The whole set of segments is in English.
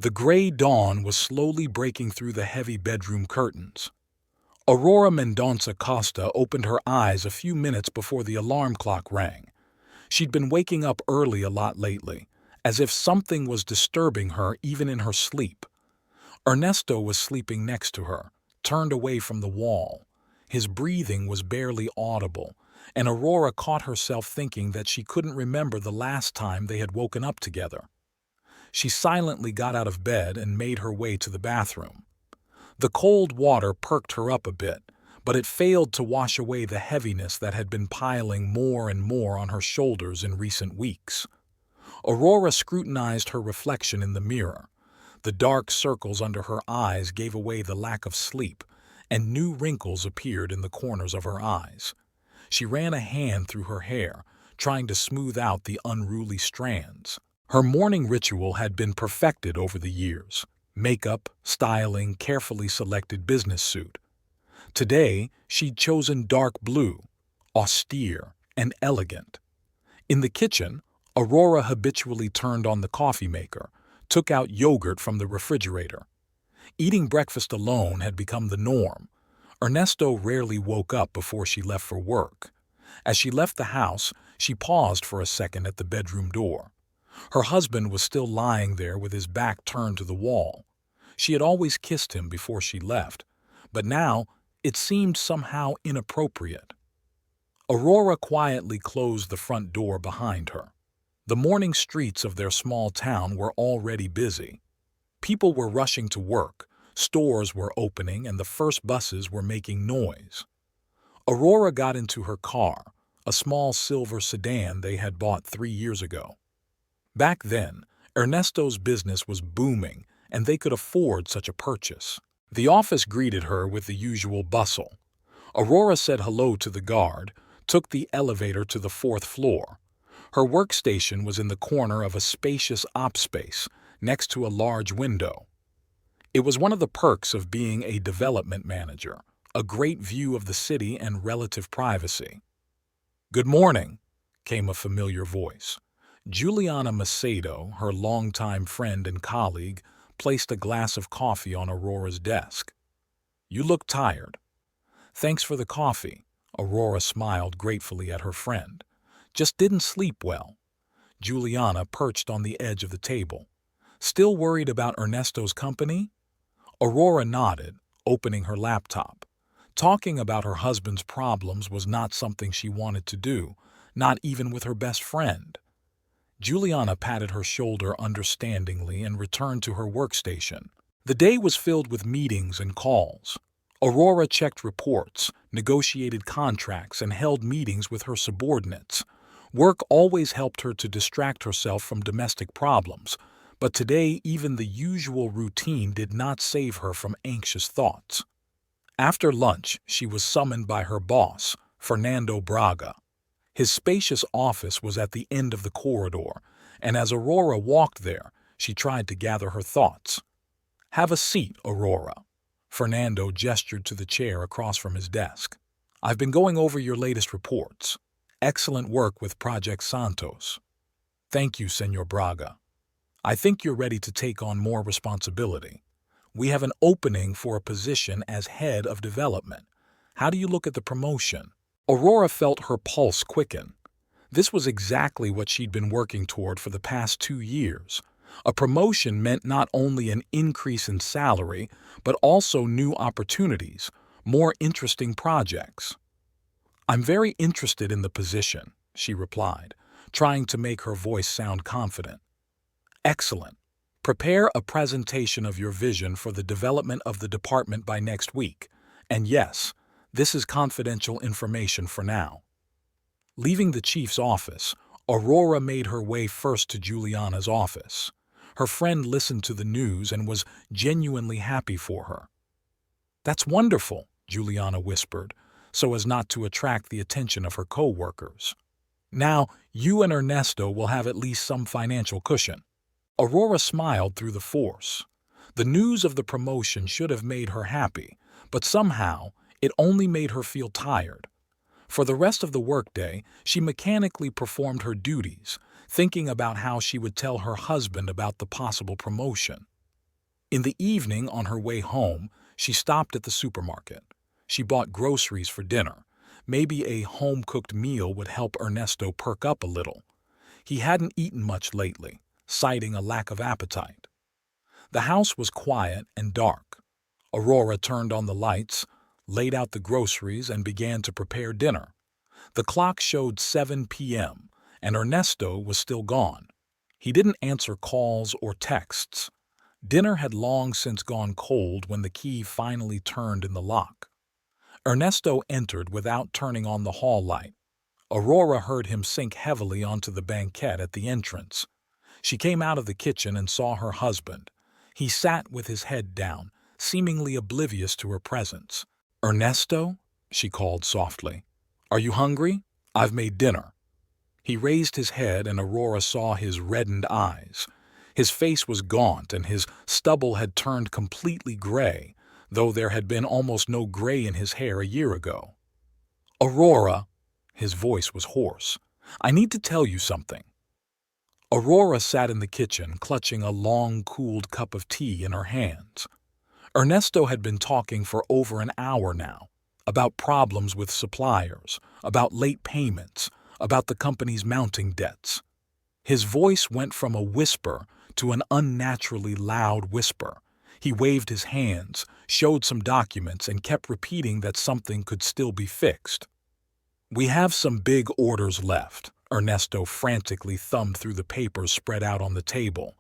The gray dawn was slowly breaking through the heavy bedroom curtains. Aurora Mendonça Costa opened her eyes a few minutes before the alarm clock rang. She'd been waking up early a lot lately, as if something was disturbing her even in her sleep. Ernesto was sleeping next to her, turned away from the wall. His breathing was barely audible, and Aurora caught herself thinking that she couldn't remember the last time they had woken up together. She silently got out of bed and made her way to the bathroom. The cold water perked her up a bit, but it failed to wash away the heaviness that had been piling more and more on her shoulders in recent weeks. Aurora scrutinized her reflection in the mirror. The dark circles under her eyes gave away the lack of sleep, and new wrinkles appeared in the corners of her eyes. She ran a hand through her hair, trying to smooth out the unruly strands. Her morning ritual had been perfected over the years: makeup, styling, carefully selected business suit. Today, she'd chosen dark blue, austere and elegant. In the kitchen, Aurora habitually turned on the coffee maker, took out yogurt from the refrigerator. Eating breakfast alone had become the norm. Ernesto rarely woke up before she left for work. As she left the house, she paused for a second at the bedroom door. Her husband was still lying there with his back turned to the wall. She had always kissed him before she left, but now it seemed somehow inappropriate. Aurora quietly closed the front door behind her. The morning streets of their small town were already busy. People were rushing to work, stores were opening, and the first buses were making noise. Aurora got into her car, a small silver sedan they had bought 3 years ago. Back then, Ernesto's business was booming, and they could afford such a purchase. The office greeted her with the usual bustle. Aurora said hello to the guard, took the elevator to the 4th floor. Her workstation was in the corner of a spacious ops space, next to a large window. It was one of the perks of being a development manager, a great view of the city and relative privacy. "Good morning," came a familiar voice. Juliana Macedo, her longtime friend and colleague, placed a glass of coffee on Aurora's desk. "You look tired." "Thanks for the coffee," Aurora smiled gratefully at her friend. "Just didn't sleep well." Juliana perched on the edge of the table. "Still worried about Ernesto's company?" Aurora nodded, opening her laptop. Talking about her husband's problems was not something she wanted to do, not even with her best friend. Juliana patted her shoulder understandingly and returned to her workstation. The day was filled with meetings and calls. Aurora checked reports, negotiated contracts, and held meetings with her subordinates. Work always helped her to distract herself from domestic problems, but today even the usual routine did not save her from anxious thoughts. After lunch, she was summoned by her boss, Fernando Braga. His spacious office was at the end of the corridor, and as Aurora walked there, she tried to gather her thoughts. "Have a seat, Aurora." Fernando gestured to the chair across from his desk. "I've been going over your latest reports. Excellent work with Project Santos." "Thank you, Senor Braga. I think you're ready to take on more responsibility. We have an opening for a position as head of development. How do you look at the promotion?" Aurora felt her pulse quicken. This was exactly what she'd been working toward for the past 2 years. A promotion meant not only an increase in salary, but also new opportunities, more interesting projects. "I'm very interested in the position," she replied, trying to make her voice sound confident. "Excellent. Prepare a presentation of your vision for the development of the department by next week. And yes, this is confidential information for now." Leaving the chief's office, Aurora made her way first to Juliana's office. Her friend listened to the news and was genuinely happy for her. "That's wonderful," Juliana whispered, so as not to attract the attention of her co-workers. "Now, you and Ernesto will have at least some financial cushion." Aurora smiled through the force. The news of the promotion should have made her happy, but somehow it only made her feel tired. For the rest of the workday, she mechanically performed her duties, thinking about how she would tell her husband about the possible promotion. In the evening, on her way home, she stopped at the supermarket. She bought groceries for dinner. Maybe a home-cooked meal would help Ernesto perk up a little. He hadn't eaten much lately, citing a lack of appetite. The house was quiet and dark. Aurora turned on the lights, laid out the groceries, and began to prepare dinner. The clock showed 7 p.m., and Ernesto was still gone. He didn't answer calls or texts. Dinner had long since gone cold when the key finally turned in the lock. Ernesto entered without turning on the hall light. Aurora heard him sink heavily onto the banquette at the entrance. She came out of the kitchen and saw her husband. He sat with his head down, seemingly oblivious to her presence. "Ernesto?" she called softly. "Are you hungry? I've made dinner." He raised his head and Aurora saw his reddened eyes. His face was gaunt and his stubble had turned completely gray, though there had been almost no gray in his hair a year ago. "Aurora," his voice was hoarse, "I need to tell you something." Aurora sat in the kitchen, clutching a long, cooled cup of tea in her hands. Ernesto had been talking for over an hour now, about problems with suppliers, about late payments, about the company's mounting debts. His voice went from a whisper to an unnaturally loud whisper. He waved his hands, showed some documents, and kept repeating that something could still be fixed. "We have some big orders left," Ernesto frantically thumbed through the papers spread out on the table.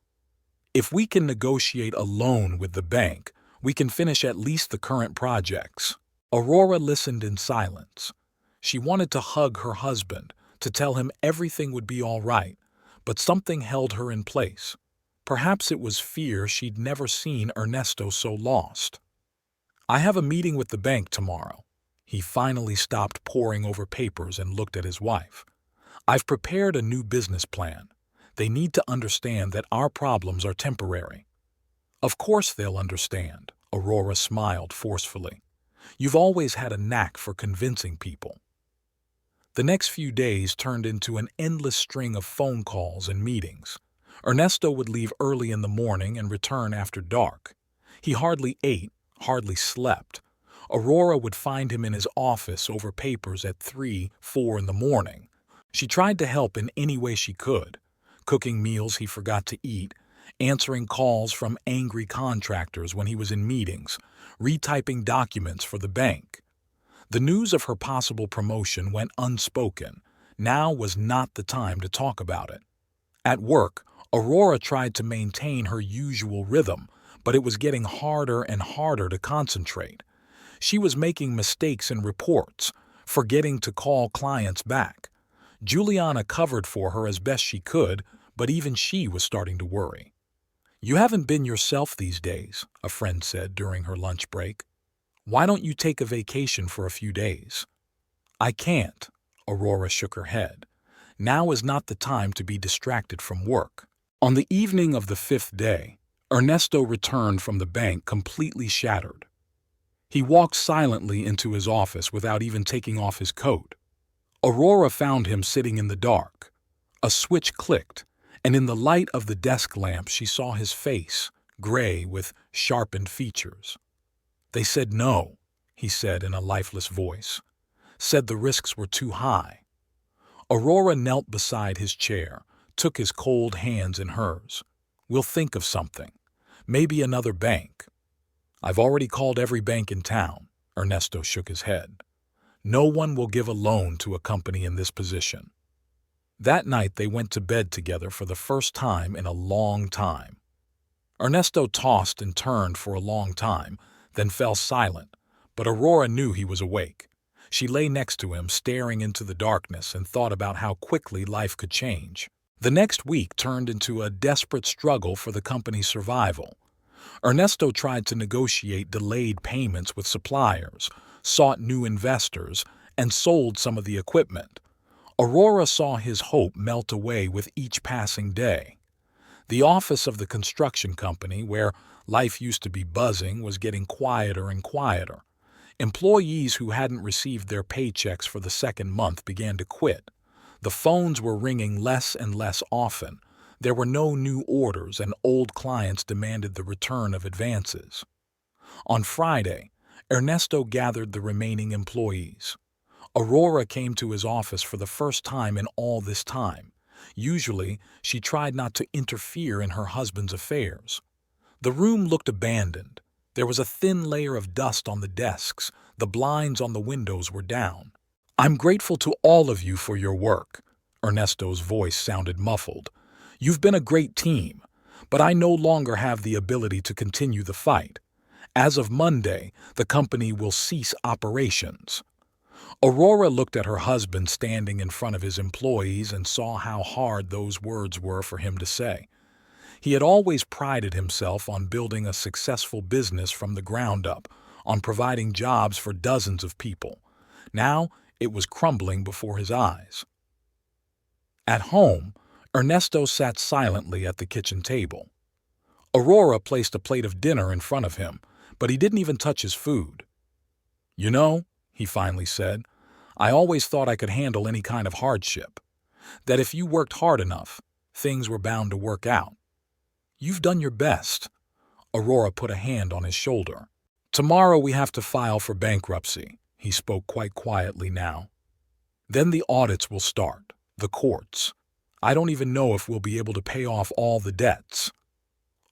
"If we can negotiate a loan with the bank, we can finish at least the current projects." Aurora listened in silence. She wanted to hug her husband, to tell him everything would be all right, but something held her in place. Perhaps it was fear. She'd never seen Ernesto so lost. "I have a meeting with the bank tomorrow." He finally stopped poring over papers and looked at his wife. "I've prepared a new business plan. They need to understand that our problems are temporary." "Of course they'll understand," Aurora smiled forcefully. "You've always had a knack for convincing people." The next few days turned into an endless string of phone calls and meetings. Ernesto would leave early in the morning and return after dark. He hardly ate, hardly slept. Aurora would find him in his office over papers at 3, 4 in the morning. She tried to help in any way she could, cooking meals he forgot to eat, answering calls from angry contractors when he was in meetings, retyping documents for the bank. The news of her possible promotion went unspoken. Now was not the time to talk about it. At work, Aurora tried to maintain her usual rhythm, but it was getting harder and harder to concentrate. She was making mistakes in reports, forgetting to call clients back. Juliana covered for her as best she could, but even she was starting to worry. "You haven't been yourself these days," a friend said during her lunch break. "Why don't you take a vacation for a few days?" "I can't," Aurora shook her head. "Now is not the time to be distracted from work." On the evening of the 5th day, Ernesto returned from the bank completely shattered. He walked silently into his office without even taking off his coat. Aurora found him sitting in the dark. A switch clicked, and in the light of the desk lamp she saw his face, gray with sharpened features. "They said no," he said in a lifeless voice. "Said the risks were too high." Aurora knelt beside his chair, took his cold hands in hers. "We'll think of something. Maybe another bank." "I've already called every bank in town," Ernesto shook his head. "No one will give a loan to a company in this position." That night they went to bed together for the first time in a long time. Ernesto tossed and turned for a long time, then fell silent, but Aurora knew he was awake. She lay next to him, staring into the darkness, and thought about how quickly life could change. The next week turned into a desperate struggle for the company's survival. Ernesto tried to negotiate delayed payments with suppliers, sought new investors, and sold some of the equipment. Aurora saw his hope melt away with each passing day. The office of the construction company, where life used to be buzzing, was getting quieter and quieter. Employees who hadn't received their paychecks for the second month began to quit. The phones were ringing less and less often. There were no new orders, and old clients demanded the return of advances. On Friday, Ernesto gathered the remaining employees. Aurora came to his office for the first time in all this time. Usually, she tried not to interfere in her husband's affairs. The room looked abandoned. There was a thin layer of dust on the desks. The blinds on the windows were down. "I'm grateful to all of you for your work." Ernesto's voice sounded muffled. "You've been a great team, but I no longer have the ability to continue the fight. As of Monday, the company will cease operations." Aurora looked at her husband standing in front of his employees and saw how hard those words were for him to say. He had always prided himself on building a successful business from the ground up, on providing jobs for dozens of people. Now it was crumbling before his eyes. At home, Ernesto sat silently at the kitchen table. Aurora placed a plate of dinner in front of him, but he didn't even touch his food. "You know," he finally said, "I always thought I could handle any kind of hardship. That if you worked hard enough, things were bound to work out. You've done your best." Aurora put a hand on his shoulder. "Tomorrow we have to file for bankruptcy," he spoke quite quietly now. "Then the audits will start, the courts. I don't even know if we'll be able to pay off all the debts."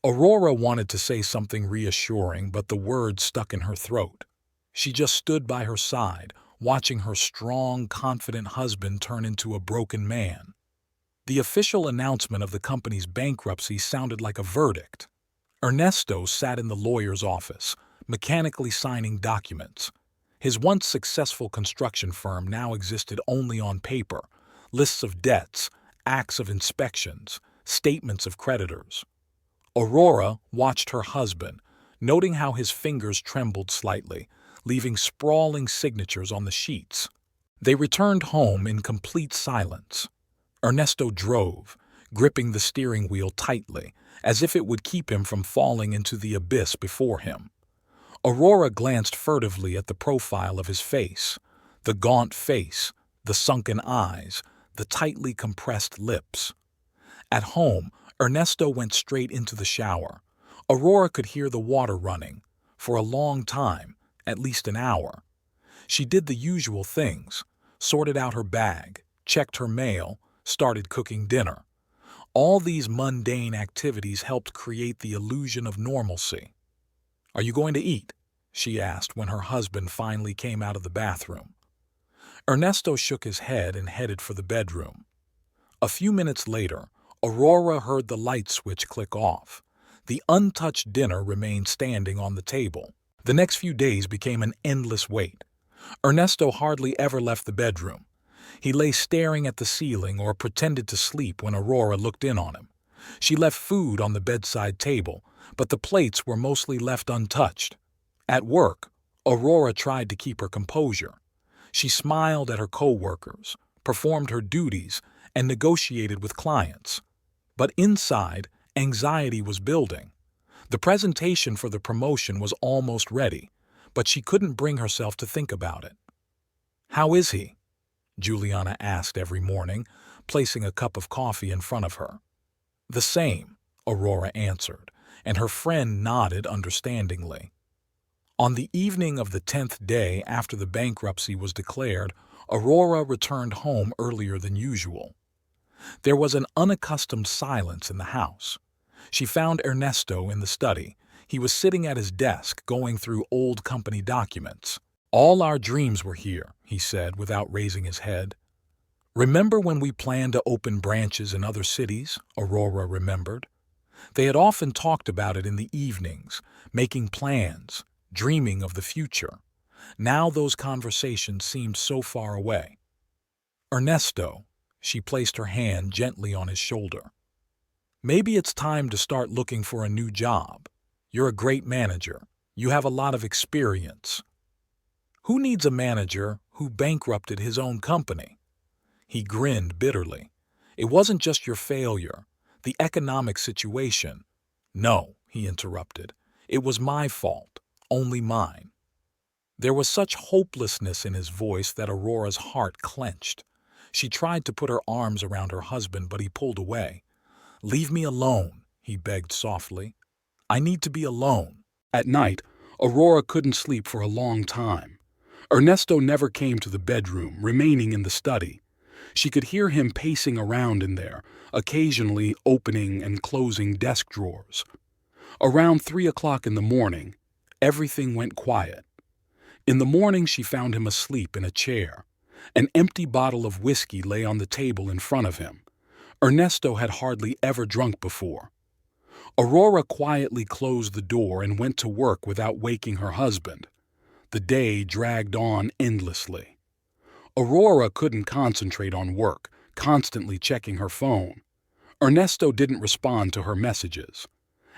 Aurora wanted to say something reassuring, but the words stuck in her throat. She just stood by her side, watching her strong, confident husband turn into a broken man. The official announcement of the company's bankruptcy sounded like a verdict. Ernesto sat in the lawyer's office, mechanically signing documents. His once successful construction firm now existed only on paper: lists of debts, acts of inspections, statements of creditors. Aurora watched her husband, noting how his fingers trembled slightly, leaving sprawling signatures on the sheets. They returned home in complete silence. Ernesto drove, gripping the steering wheel tightly, as if it would keep him from falling into the abyss before him. Aurora glanced furtively at the profile of his face, the gaunt face, the sunken eyes, the tightly compressed lips. At home, Ernesto went straight into the shower. Aurora could hear the water running, for a long time, at least an hour. She did the usual things, sorted out her bag, checked her mail, started cooking dinner. All these mundane activities helped create the illusion of normalcy. "Are you going to eat?" she asked when her husband finally came out of the bathroom. Ernesto shook his head and headed for the bedroom. A few minutes later, Aurora heard the light switch click off. The untouched dinner remained standing on the table. The next few days became an endless wait. Ernesto hardly ever left the bedroom. He lay staring at the ceiling or pretended to sleep when Aurora looked in on him. She left food on the bedside table, but the plates were mostly left untouched. At work, Aurora tried to keep her composure. She smiled at her co-workers, performed her duties, and negotiated with clients. But inside, anxiety was building. The presentation for the promotion was almost ready, but she couldn't bring herself to think about it. "How is he?" Juliana asked every morning, placing a cup of coffee in front of her. "The same," Aurora answered, and her friend nodded understandingly. On the evening of the 10th day after the bankruptcy was declared, Aurora returned home earlier than usual. There was an unaccustomed silence in the house. She found Ernesto in the study. He was sitting at his desk, going through old company documents. "All our dreams were here," he said without raising his head. "Remember when we planned to open branches in other cities?" Aurora remembered. They had often talked about it in the evenings, making plans, dreaming of the future. Now those conversations seemed so far away. "Ernesto," she placed her hand gently on his shoulder. "Maybe it's time to start looking for a new job. You're a great manager. You have a lot of experience." "Who needs a manager who bankrupted his own company?" He grinned bitterly. "It wasn't just your failure, the economic situation." "No," he interrupted. "It was my fault, only mine." There was such hopelessness in his voice that Aurora's heart clenched. She tried to put her arms around her husband, but he pulled away. "Leave me alone," he begged softly. "I need to be alone." At night, Aurora couldn't sleep for a long time. Ernesto never came to the bedroom, remaining in the study. She could hear him pacing around in there, occasionally opening and closing desk drawers. Around 3 o'clock in the morning, everything went quiet. In the morning, she found him asleep in a chair. An empty bottle of whiskey lay on the table in front of him. Ernesto had hardly ever drunk before. Aurora quietly closed the door and went to work without waking her husband. The day dragged on endlessly. Aurora couldn't concentrate on work, constantly checking her phone. Ernesto didn't respond to her messages.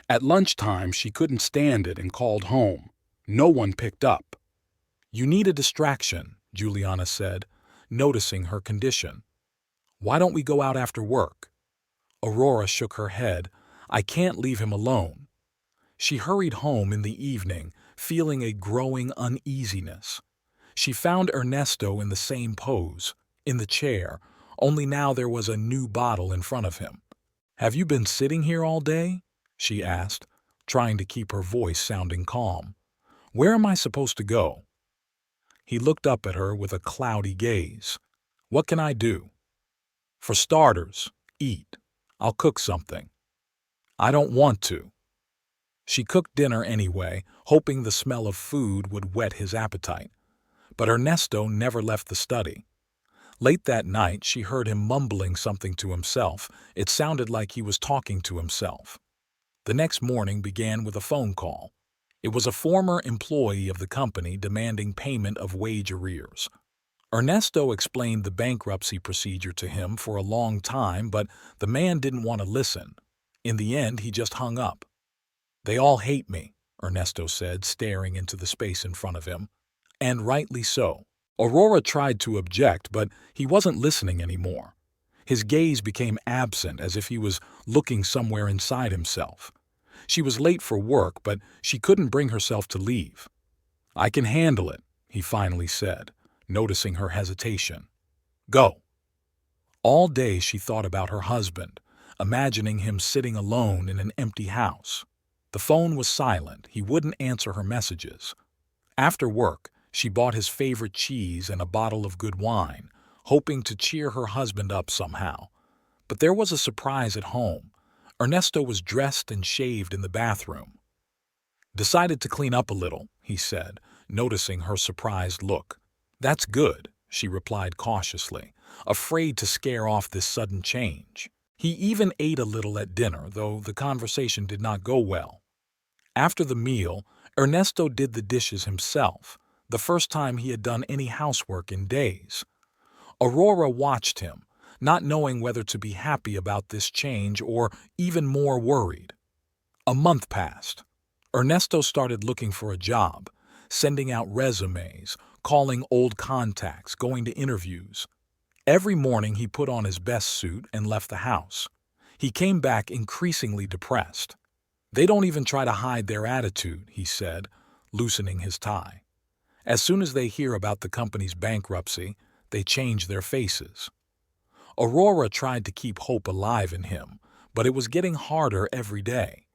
At lunchtime, she couldn't stand it and called home. No one picked up. "You need a distraction," Juliana said, noticing her condition. "Why don't we go out after work?" Aurora shook her head. "I can't leave him alone." She hurried home in the evening, feeling a growing uneasiness. She found Ernesto in the same pose, in the chair, only now there was a new bottle in front of him. "Have you been sitting here all day?" she asked, trying to keep her voice sounding calm. "Where am I supposed to go?" He looked up at her with a cloudy gaze. "What can I do?" "For starters, eat. I'll cook something." "I don't want to." She cooked dinner anyway, hoping the smell of food would whet his appetite. But Ernesto never left the study. Late that night, she heard him mumbling something to himself. It sounded like he was talking to himself. The next morning began with a phone call. It was a former employee of the company demanding payment of wage arrears. Ernesto explained the bankruptcy procedure to him for a long time, but the man didn't want to listen. In the end, he just hung up. "They all hate me," Ernesto said, staring into the space in front of him. And rightly so. Aurora tried to object, but he wasn't listening anymore. His gaze became absent, as if he was looking somewhere inside himself. She was late for work, but she couldn't bring herself to leave. "I can handle it," he finally said, noticing her hesitation. "Go." All day she thought about her husband, imagining him sitting alone in an empty house. The phone was silent. He wouldn't answer her messages. After work, she bought his favorite cheese and a bottle of good wine, hoping to cheer her husband up somehow. But there was a surprise at home. Ernesto was dressed and shaved in the bathroom. "Decided to clean up a little," he said, noticing her surprised look. "That's good," she replied cautiously, afraid to scare off this sudden change. He even ate a little at dinner, though the conversation did not go well. After the meal, Ernesto did the dishes himself, the first time he had done any housework in days. Aurora watched him, not knowing whether to be happy about this change or even more worried. A month passed. Ernesto started looking for a job, sending out resumes, calling old contacts, going to interviews. Every morning he put on his best suit and left the house. He came back increasingly depressed. "They don't even try to hide their attitude," he said, loosening his tie. "As soon as they hear about the company's bankruptcy, they change their faces." Aurora tried to keep hope alive in him, but it was getting harder every day.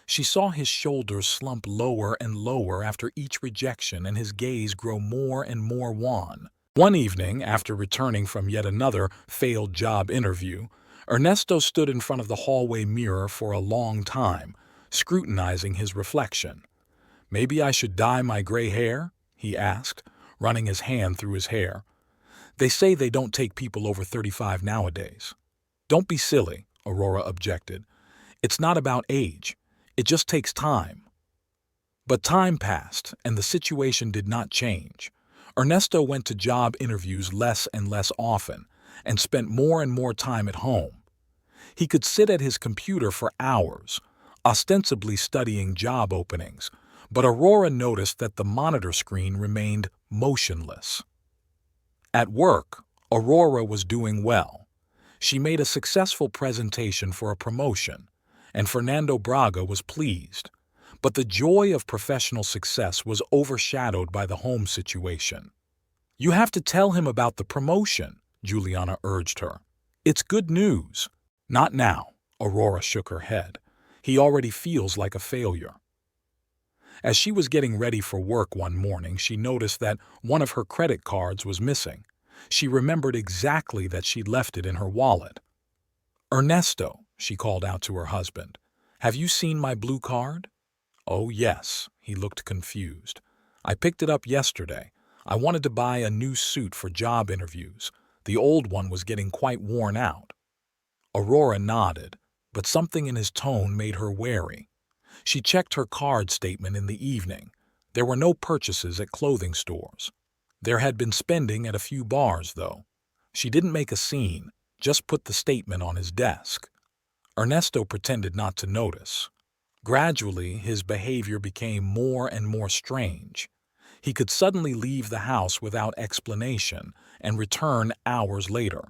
She saw his shoulders slump lower and lower after each rejection and his gaze grow more and more wan. One evening, after returning from yet another failed job interview, Ernesto stood in front of the hallway mirror for a long time, scrutinizing his reflection. "Maybe I should dye my gray hair?" he asked, running his hand through his hair. "They say they don't take people over 35 nowadays." "Don't be silly," Aurora objected. "It's not about age. It just takes time." But time passed, and the situation did not change. Ernesto went to job interviews less and less often, and spent more and more time at home. He could sit at his computer for hours, ostensibly studying job openings, but Aurora noticed that the monitor screen remained motionless. At work, Aurora was doing well. She made a successful presentation for a promotion, and Fernando Braga was pleased. But the joy of professional success was overshadowed by the home situation. "You have to tell him about the promotion," Juliana urged her. "It's good news." "Not now," Aurora shook her head. He already feels like a failure. As she was getting ready for work one morning, she noticed that one of her credit cards was missing. She remembered exactly that she'd left it in her wallet. "Ernesto," she called out to her husband, "have you seen my blue card?" "Oh, yes." He looked confused. "I picked it up yesterday. I wanted to buy a new suit for job interviews. The old one was getting quite worn out." Aurora nodded, but something in his tone made her wary. She checked her card statement in the evening. There were no purchases at clothing stores. There had been spending at a few bars, though. She didn't make a scene, just put the statement on his desk. Ernesto pretended not to notice. Gradually, his behavior became more and more strange. He could suddenly leave the house without explanation and return hours later.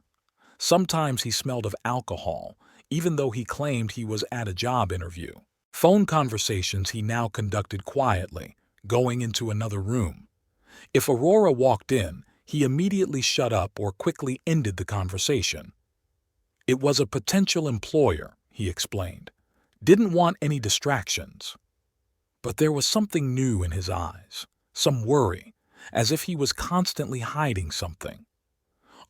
Sometimes he smelled of alcohol, even though he claimed he was at a job interview. Phone conversations he now conducted quietly, going into another room. If Aurora walked in, he immediately shut up or quickly ended the conversation. It was a potential employer, he explained. Didn't want any distractions. But there was something new in his eyes, some worry, as if he was constantly hiding something.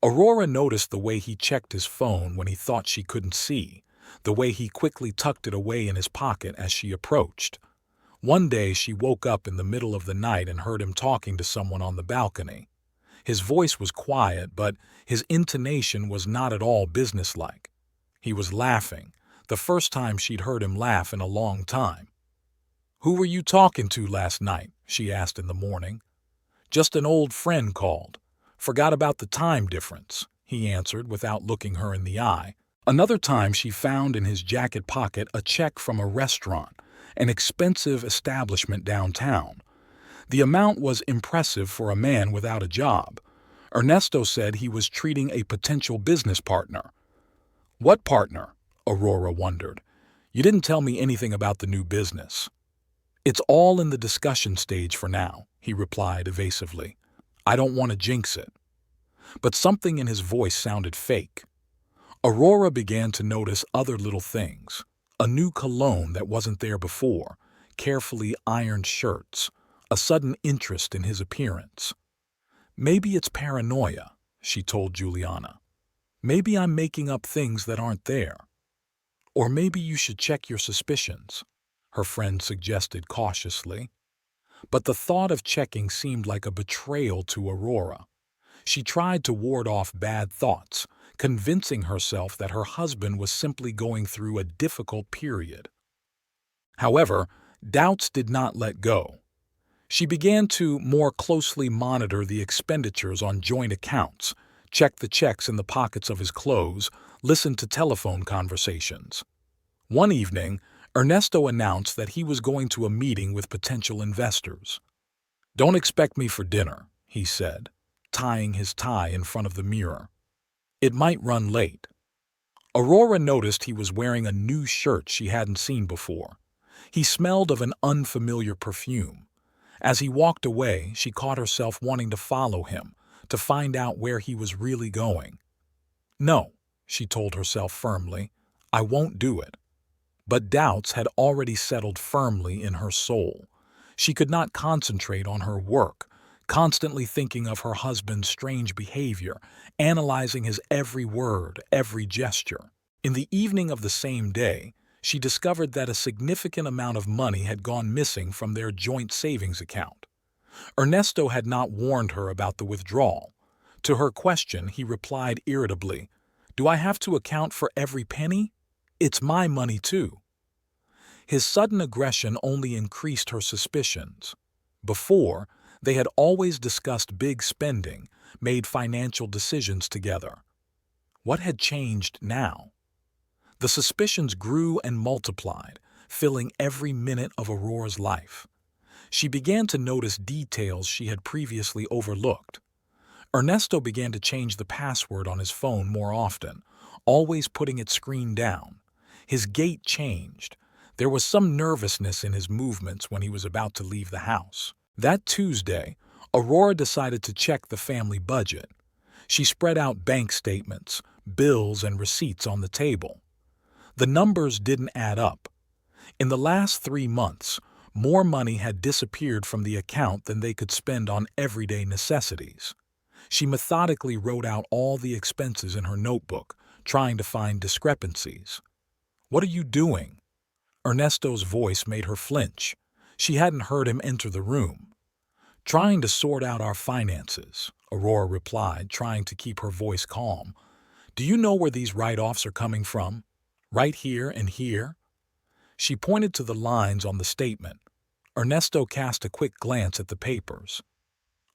Aurora noticed the way he checked his phone when he thought she couldn't see, the way he quickly tucked it away in his pocket as she approached. One day she woke up in the middle of the night and heard him talking to someone on the balcony. His voice was quiet, but his intonation was not at all businesslike. He was laughing, the first time she'd heard him laugh in a long time. "Who were you talking to last night?" she asked in the morning. "Just an old friend called. Forgot about the time difference," he answered without looking her in the eye. Another time she found in his jacket pocket a check from a restaurant, an expensive establishment downtown. The amount was impressive for a man without a job. Ernesto said he was treating a potential business partner. "What partner?" Aurora wondered. "You didn't tell me anything about the new business." "It's all in the discussion stage for now," he replied evasively. "I don't want to jinx it." But something in his voice sounded fake. Aurora began to notice other little things. A new cologne that wasn't there before, carefully ironed shirts, a sudden interest in his appearance. "Maybe it's paranoia," she told Juliana. "Maybe I'm making up things that aren't there." "Or maybe you should check your suspicions," her friend suggested cautiously. But the thought of checking seemed like a betrayal to Aurora. She tried to ward off bad thoughts, convincing herself that her husband was simply going through a difficult period. However, doubts did not let go. She began to more closely monitor the expenditures on joint accounts, check the checks in the pockets of his clothes, listen to telephone conversations. One evening, Ernesto announced that he was going to a meeting with potential investors. "Don't expect me for dinner," he said, tying his tie in front of the mirror. "It might run late." Aurora noticed he was wearing a new shirt she hadn't seen before. He smelled of an unfamiliar perfume. As he walked away, she caught herself wanting to follow him, to find out where he was really going. "No," she told herself firmly, "I won't do it." But doubts had already settled firmly in her soul. She could not concentrate on her work, constantly thinking of her husband's strange behavior, analyzing his every word, every gesture. In the evening of the same day, she discovered that a significant amount of money had gone missing from their joint savings account. Ernesto had not warned her about the withdrawal. To her question, he replied irritably, "Do I have to account for every penny? It's my money too." His sudden aggression only increased her suspicions. Before, they had always discussed big spending, made financial decisions together. What had changed now? The suspicions grew and multiplied, filling every minute of Aurora's life. She began to notice details she had previously overlooked. Ernesto began to change the password on his phone more often, always putting its screen down. His gait changed. There was some nervousness in his movements when he was about to leave the house. That Tuesday, Aurora decided to check the family budget. She spread out bank statements, bills, and receipts on the table. The numbers didn't add up. In the last 3 months, more money had disappeared from the account than they could spend on everyday necessities. She methodically wrote out all the expenses in her notebook, trying to find discrepancies. "What are you doing?" Ernesto's voice made her flinch. She hadn't heard him enter the room. "Trying to sort out our finances," Aurora replied, trying to keep her voice calm. "Do you know where these write-offs are coming from? Right here and here?" She pointed to the lines on the statement. Ernesto cast a quick glance at the papers.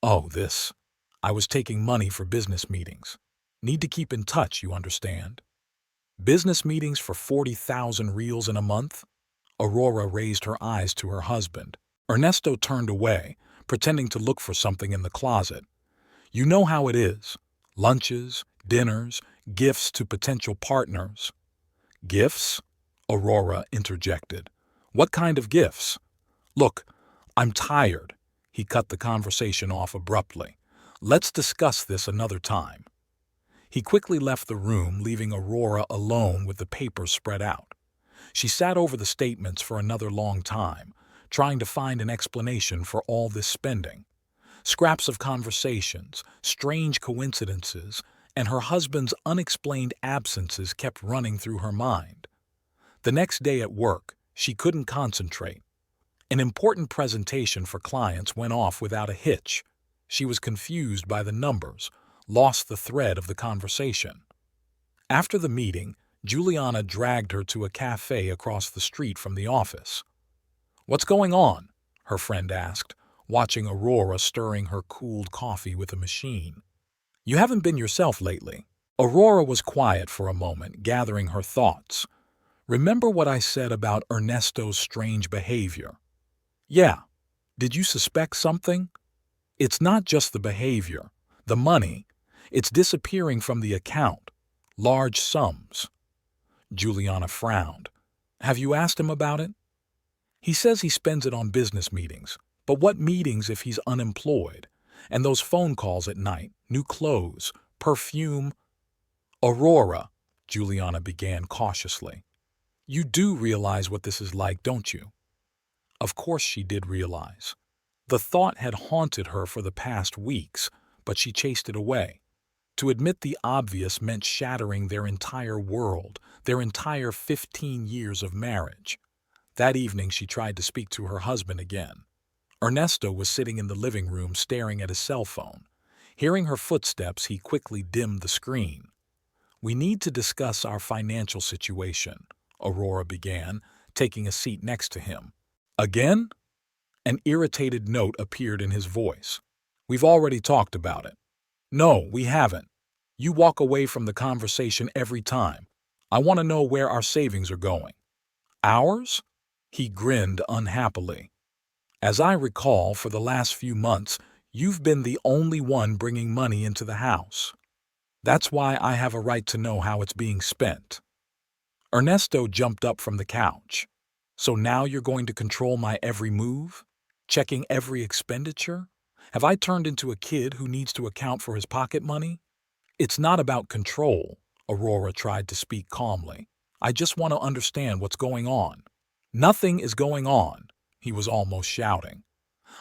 "Oh, this. I was taking money for business meetings. Need to keep in touch, you understand." "Business meetings for 40,000 reals in a month?" Aurora raised her eyes to her husband. Ernesto turned away, pretending to look for something in the closet. "You know how it is. Lunches, dinners, gifts to potential partners." "Gifts?" Aurora interjected. "What kind of gifts?" "Look, I'm tired." He cut the conversation off abruptly. "Let's discuss this another time." He quickly left the room, leaving Aurora alone with the papers spread out. She sat over the statements for another long time, trying to find an explanation for all this spending. Scraps of conversations, strange coincidences, and her husband's unexplained absences kept running through her mind. The next day at work, she couldn't concentrate. An important presentation for clients went off without a hitch. She was confused by the numbers, lost the thread of the conversation. After the meeting, Juliana dragged her to a cafe across the street from the office. "What's going on?" her friend asked, watching Aurora stirring her cooled coffee with a machine. "You haven't been yourself lately." Aurora was quiet for a moment, gathering her thoughts. "Remember what I said about Ernesto's strange behavior?" "Yeah. Did you suspect something?" "It's not just the behavior. The money. It's disappearing from the account. Large sums." Juliana frowned. "Have you asked him about it?" "He says he spends it on business meetings. But what meetings if he's unemployed? And those phone calls at night, new clothes, perfume." "Aurora," Juliana began cautiously. "You do realize what this is like, don't you?" Of course she did realize. The thought had haunted her for the past weeks, but she chased it away. To admit the obvious meant shattering their entire world, their entire 15 years of marriage. That evening she tried to speak to her husband again. Ernesto was sitting in the living room staring at his cell phone. Hearing her footsteps, he quickly dimmed the screen. "We need to discuss our financial situation," Aurora began, taking a seat next to him. "Again?" An irritated note appeared in his voice. "We've already talked about it." "No, we haven't. You walk away from the conversation every time. I want to know where our savings are going." "Ours?" He grinned unhappily. "As I recall, for the last few months, you've been the only one bringing money into the house. That's why I have a right to know how it's being spent." Ernesto jumped up from the couch. "So now you're going to control my every move? Checking every expenditure? Have I turned into a kid who needs to account for his pocket money?" "It's not about control," Aurora tried to speak calmly. "I just want to understand what's going on." "Nothing is going on," he was almost shouting.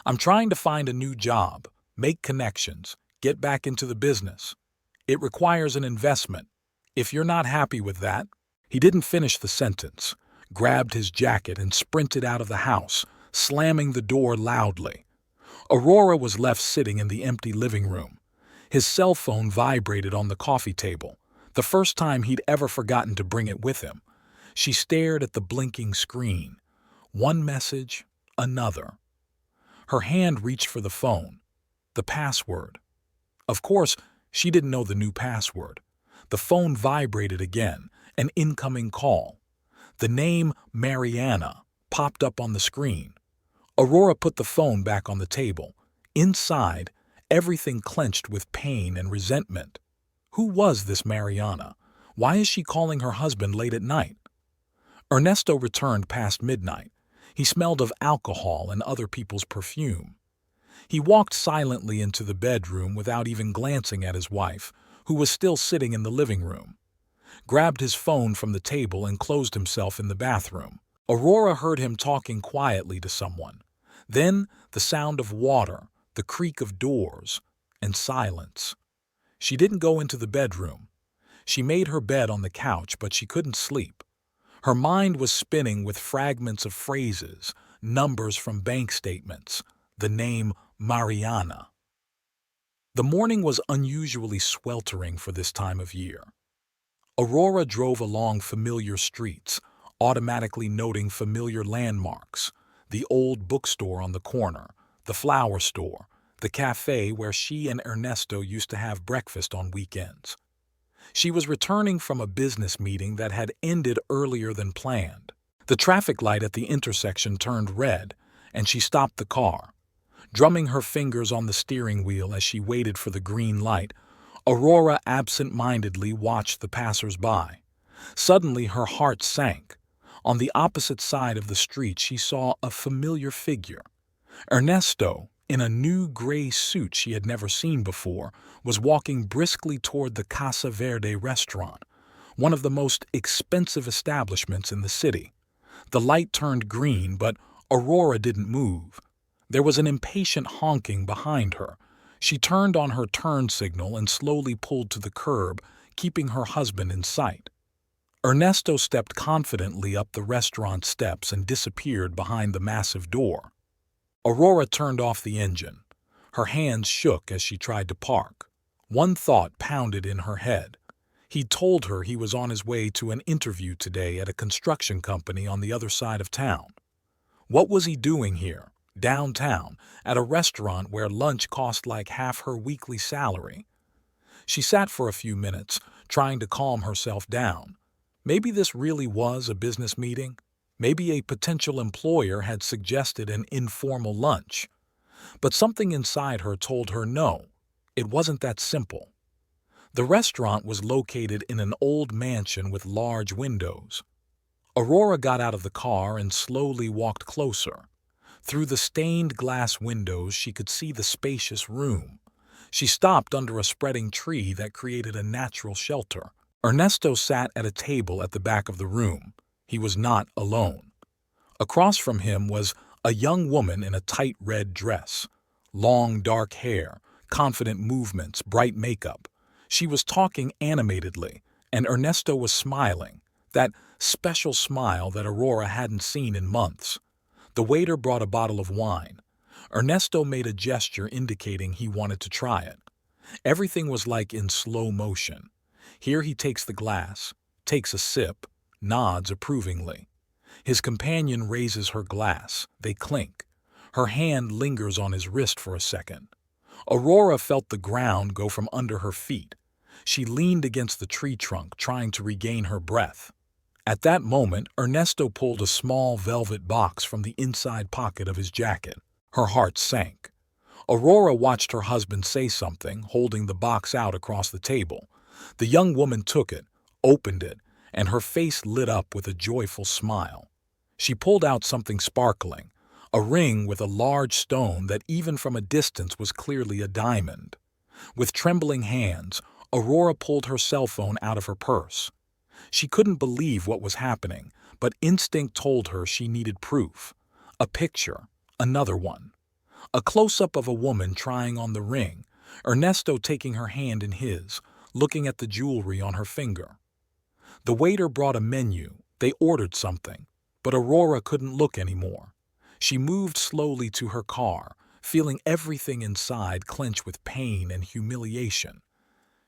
"I'm trying to find a new job, make connections, get back into the business. It requires an investment. If you're not happy with that—" He didn't finish the sentence, grabbed his jacket and sprinted out of the house, slamming the door loudly. Aurora was left sitting in the empty living room. His cell phone vibrated on the coffee table, the first time he'd ever forgotten to bring it with him. She stared at the blinking screen. One message, another. Her hand reached for the phone. The password. Of course, she didn't know the new password. The phone vibrated again, an incoming call. The name Mariana popped up on the screen. Aurora put the phone back on the table. Inside, everything clenched with pain and resentment. Who was this Mariana? Why is she calling her husband late at night? Ernesto returned past midnight. He smelled of alcohol and other people's perfume. He walked silently into the bedroom without even glancing at his wife, who was still sitting in the living room. grabbed his phone from the table and closed himself in the bathroom. Aurora heard him talking quietly to someone. Then the sound of water, the creak of doors, and silence. She didn't go into the bedroom. She made her bed on the couch, but she couldn't sleep. Her mind was spinning with fragments of phrases, numbers from bank statements, the name Mariana. The morning was unusually sweltering for this time of year. Aurora drove along familiar streets, automatically noting familiar landmarks: the old bookstore on the corner, the flower store, the cafe where she and Ernesto used to have breakfast on weekends. She was returning from a business meeting that had ended earlier than planned. The traffic light at the intersection turned red, and she stopped the car. Drumming her fingers on the steering wheel as she waited for the green light, Aurora absent-mindedly watched the passers-by. Suddenly her heart sank. On the opposite side of the street she saw a familiar figure. Ernesto, in a new gray suit she had never seen before, was walking briskly toward the Casa Verde restaurant, one of the most expensive establishments in the city. The light turned green, but Aurora didn't move. There was an impatient honking behind her. She turned on her turn signal and slowly pulled to the curb, keeping her husband in sight. Ernesto stepped confidently up the restaurant steps and disappeared behind the massive door. Aurora turned off the engine. Her hands shook as she tried to park. One thought pounded in her head. He'd told her he was on his way to an interview today at a construction company on the other side of town. What was he doing here, downtown, at a restaurant where lunch cost like half her weekly salary? She sat for a few minutes, trying to calm herself down. Maybe this really was a business meeting. Maybe a potential employer had suggested an informal lunch. But something inside her told her no, it wasn't that simple. The restaurant was located in an old mansion with large windows. Aurora got out of the car and slowly walked closer. Through the stained glass windows she could see the spacious room. She stopped under a spreading tree that created a natural shelter. Ernesto sat at a table at the back of the room. He was not alone. Across from him was a young woman in a tight red dress. Long dark hair, confident movements, bright makeup. She was talking animatedly, and Ernesto was smiling, that special smile that Aurora hadn't seen in months. The waiter brought a bottle of wine. Ernesto made a gesture indicating he wanted to try it. Everything was like in slow motion. Here he takes the glass, takes a sip, nods approvingly. His companion raises her glass. They clink. Her hand lingers on his wrist for a second. Aurora felt the ground go from under her feet. She leaned against the tree trunk, trying to regain her breath. At that moment, Ernesto pulled a small velvet box from the inside pocket of his jacket. Her heart sank. Aurora watched her husband say something, holding the box out across the table. The young woman took it, opened it, and her face lit up with a joyful smile. She pulled out something sparkling, a ring with a large stone that even from a distance was clearly a diamond. With trembling hands, Aurora pulled her cell phone out of her purse. She couldn't believe what was happening, but instinct told her she needed proof. A picture, another one. A close-up of a woman trying on the ring, Ernesto taking her hand in his, looking at the jewelry on her finger. The waiter brought a menu. They ordered something, but Aurora couldn't look anymore. She moved slowly to her car, feeling everything inside clench with pain and humiliation.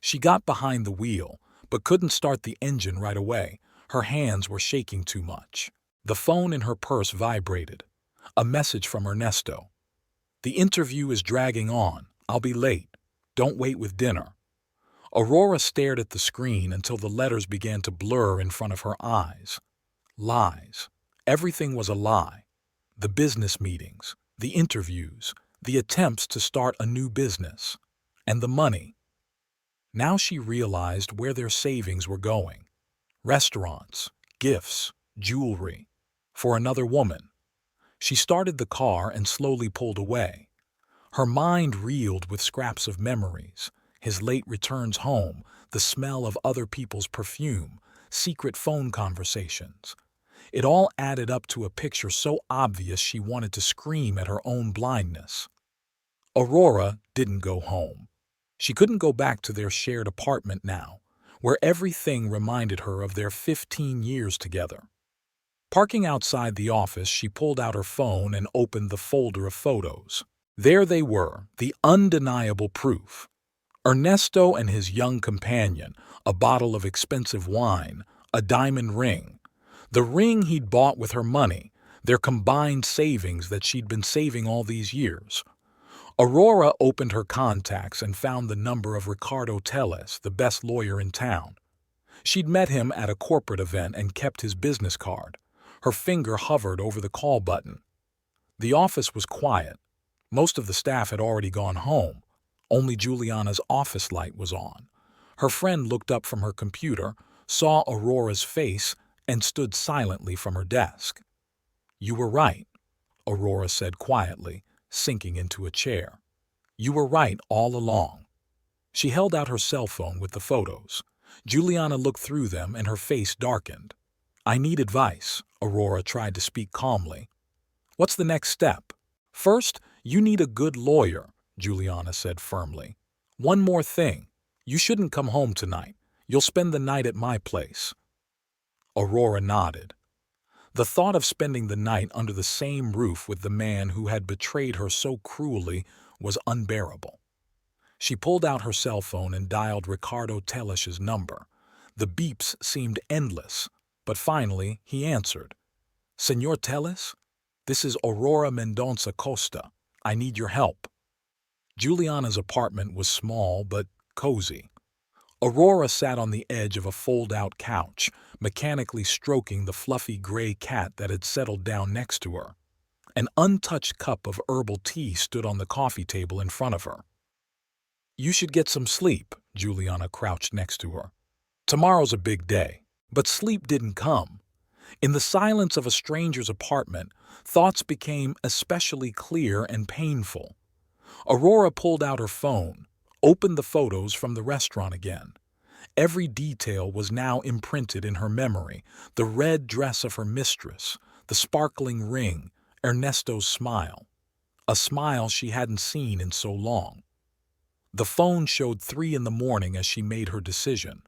She got behind the wheel, but couldn't start the engine right away. Her hands were shaking too much. The phone in her purse vibrated. A message from Ernesto. "The interview is dragging on. I'll be late. Don't wait with dinner." Aurora stared at the screen until the letters began to blur in front of her eyes. Lies. Everything was a lie. The business meetings, the interviews, the attempts to start a new business, and the money. Now she realized where their savings were going. Restaurants, gifts, jewelry. For another woman. She started the car and slowly pulled away. Her mind reeled with scraps of memories. His late returns home, the smell of other people's perfume, secret phone conversations. It all added up to a picture so obvious she wanted to scream at her own blindness. Aurora didn't go home. She couldn't go back to their shared apartment now, where everything reminded her of their 15 years together. Parking outside the office, she pulled out her phone and opened the folder of photos. There they were, the undeniable proof. Ernesto and his young companion, a bottle of expensive wine, a diamond ring. The ring he'd bought with her money, their combined savings that she'd been saving all these years. Aurora opened her contacts and found the number of Ricardo Telles, the best lawyer in town. She'd met him at a corporate event and kept his business card. Her finger hovered over the call button. The office was quiet. Most of the staff had already gone home. Only Juliana's office light was on. Her friend looked up from her computer, saw Aurora's face, and stood silently from her desk. "You were right," Aurora said quietly, sinking into a chair. "You were right all along." She held out her cell phone with the photos. Juliana looked through them and her face darkened. "I need advice," Aurora tried to speak calmly. "What's the next step?" "First, you need a good lawyer," Juliana said firmly. "One more thing. You shouldn't come home tonight. You'll spend the night at my place." Aurora nodded. The thought of spending the night under the same roof with the man who had betrayed her so cruelly was unbearable. She pulled out her cell phone and dialed Ricardo Telles's number. The beeps seemed endless, but finally he answered. "Señor Telles? This is Aurora Mendonça Costa. I need your help." Juliana's apartment was small but cozy. Aurora sat on the edge of a fold-out couch, mechanically stroking the fluffy gray cat that had settled down next to her. An untouched cup of herbal tea stood on the coffee table in front of her. "You should get some sleep," Juliana crouched next to her. "Tomorrow's a big day." But sleep didn't come. In the silence of a stranger's apartment, thoughts became especially clear and painful. Aurora pulled out her phone, opened the photos from the restaurant again. Every detail was now imprinted in her memory: the red dress of her mistress, the sparkling ring, Ernesto's smile. A smile she hadn't seen in so long. The phone showed 3 in the morning as she made her decision.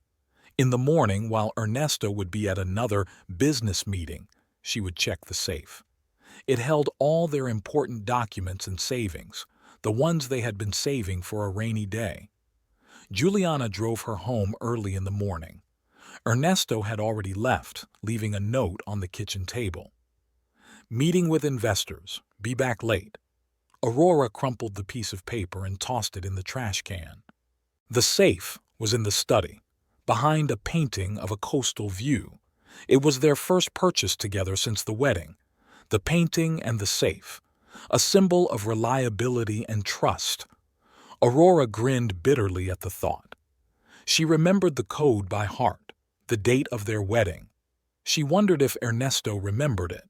In the morning, while Ernesto would be at another business meeting, she would check the safe. It held all their important documents and savings, the ones they had been saving for a rainy day. Juliana drove her home early in the morning. Ernesto had already left, leaving a note on the kitchen table. "Meeting with investors. Be back late." Aurora crumpled the piece of paper and tossed it in the trash can. The safe was in the study, behind a painting of a coastal view. It was their first purchase together since the wedding. The painting and the safe, a symbol of reliability and trust. Aurora grinned bitterly at the thought. She remembered the code by heart, the date of their wedding. She wondered if Ernesto remembered it.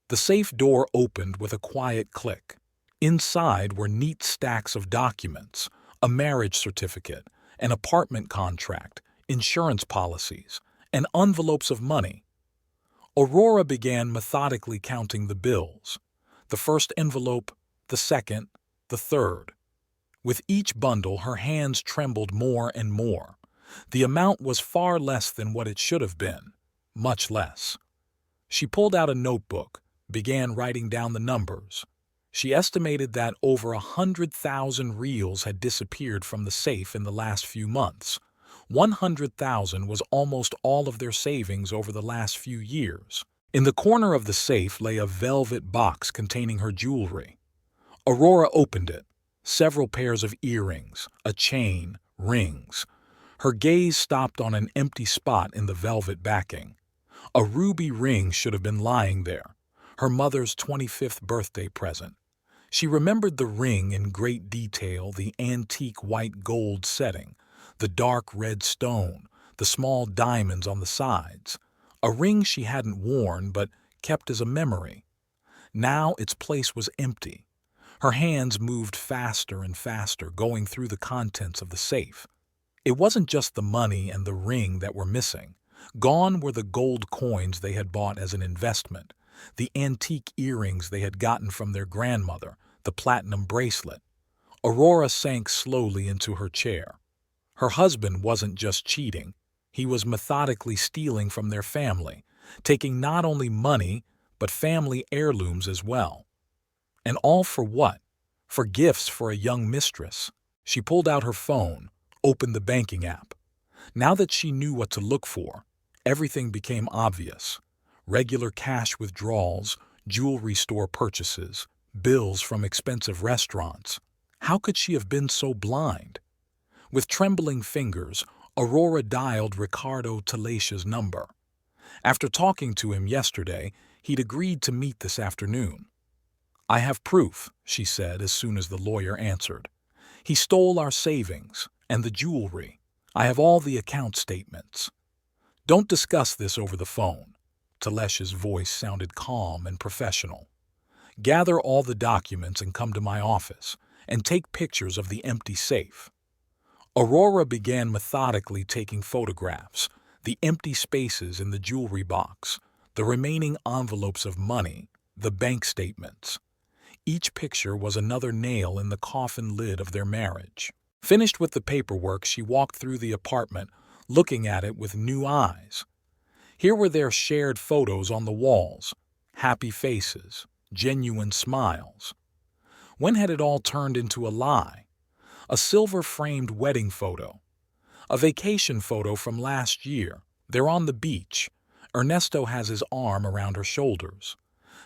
The safe door opened with a quiet click. Inside were neat stacks of documents, a marriage certificate, an apartment contract, insurance policies, and envelopes of money. Aurora began methodically counting the bills. The first envelope, the second, the third. With each bundle, her hands trembled more and more. The amount was far less than what it should have been, much less. She pulled out a notebook, began writing down the numbers. She estimated that over 100,000 reals had disappeared from the safe in the last few months. 100,000 was almost all of their savings over the last few years. In the corner of the safe lay a velvet box containing her jewelry. Aurora opened it. Several pairs of earrings, a chain, rings. Her gaze stopped on an empty spot in the velvet backing. A ruby ring should have been lying there, her mother's 25th birthday present. She remembered the ring in great detail, the antique white gold setting, the dark red stone, the small diamonds on the sides. A ring she hadn't worn but kept as a memory. Now its place was empty. Her hands moved faster and faster, going through the contents of the safe. It wasn't just the money and the ring that were missing. Gone were the gold coins they had bought as an investment, the antique earrings they had gotten from their grandmother, the platinum bracelet. Aurora sank slowly into her chair. Her husband wasn't just cheating. He was methodically stealing from their family, taking not only money, but family heirlooms as well. And all for what? For gifts for a young mistress. She pulled out her phone, opened the banking app. Now that she knew what to look for, everything became obvious. Regular cash withdrawals, jewelry store purchases, bills from expensive restaurants. How could she have been so blind? With trembling fingers, Aurora dialed Ricardo Talesha's number. After talking to him yesterday, he'd agreed to meet this afternoon. "I have proof," she said as soon as the lawyer answered. "He stole our savings and the jewelry. I have all the account statements." "Don't discuss this over the phone." Talesha's voice sounded calm and professional. "Gather all the documents and come to my office, and take pictures of the empty safe." Aurora began methodically taking photographs, the empty spaces in the jewelry box, the remaining envelopes of money, the bank statements. Each picture was another nail in the coffin lid of their marriage. Finished with the paperwork, she walked through the apartment, looking at it with new eyes. Here were their shared photos on the walls, happy faces, genuine smiles. When had it all turned into a lie? A silver-framed wedding photo. A vacation photo from last year. They're on the beach. Ernesto has his arm around her shoulders.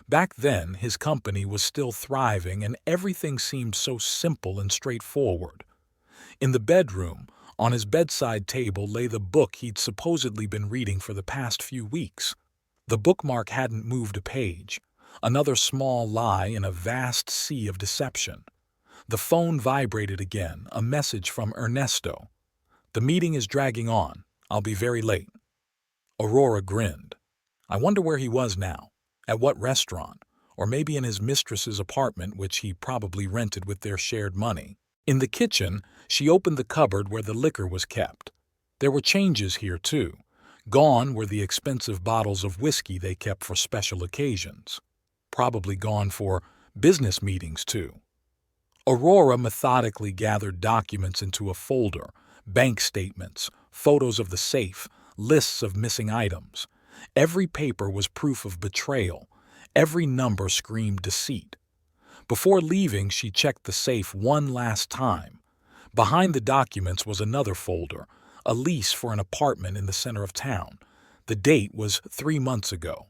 Back then, his company was still thriving and everything seemed so simple and straightforward. In the bedroom, on his bedside table lay the book he'd supposedly been reading for the past few weeks. The bookmark hadn't moved a page. Another small lie in a vast sea of deception. The phone vibrated again, a message from Ernesto. "The meeting is dragging on. I'll be very late." Aurora grinned. I wonder where he was now. At what restaurant? Or maybe in his mistress's apartment, which he probably rented with their shared money. In the kitchen, she opened the cupboard where the liquor was kept. There were changes here, too. Gone were the expensive bottles of whiskey they kept for special occasions. Probably gone for business meetings, too. Aurora methodically gathered documents into a folder, bank statements, photos of the safe, lists of missing items. Every paper was proof of betrayal. Every number screamed deceit. Before leaving, she checked the safe one last time. Behind the documents was another folder, a lease for an apartment in the center of town. The date was 3 months ago.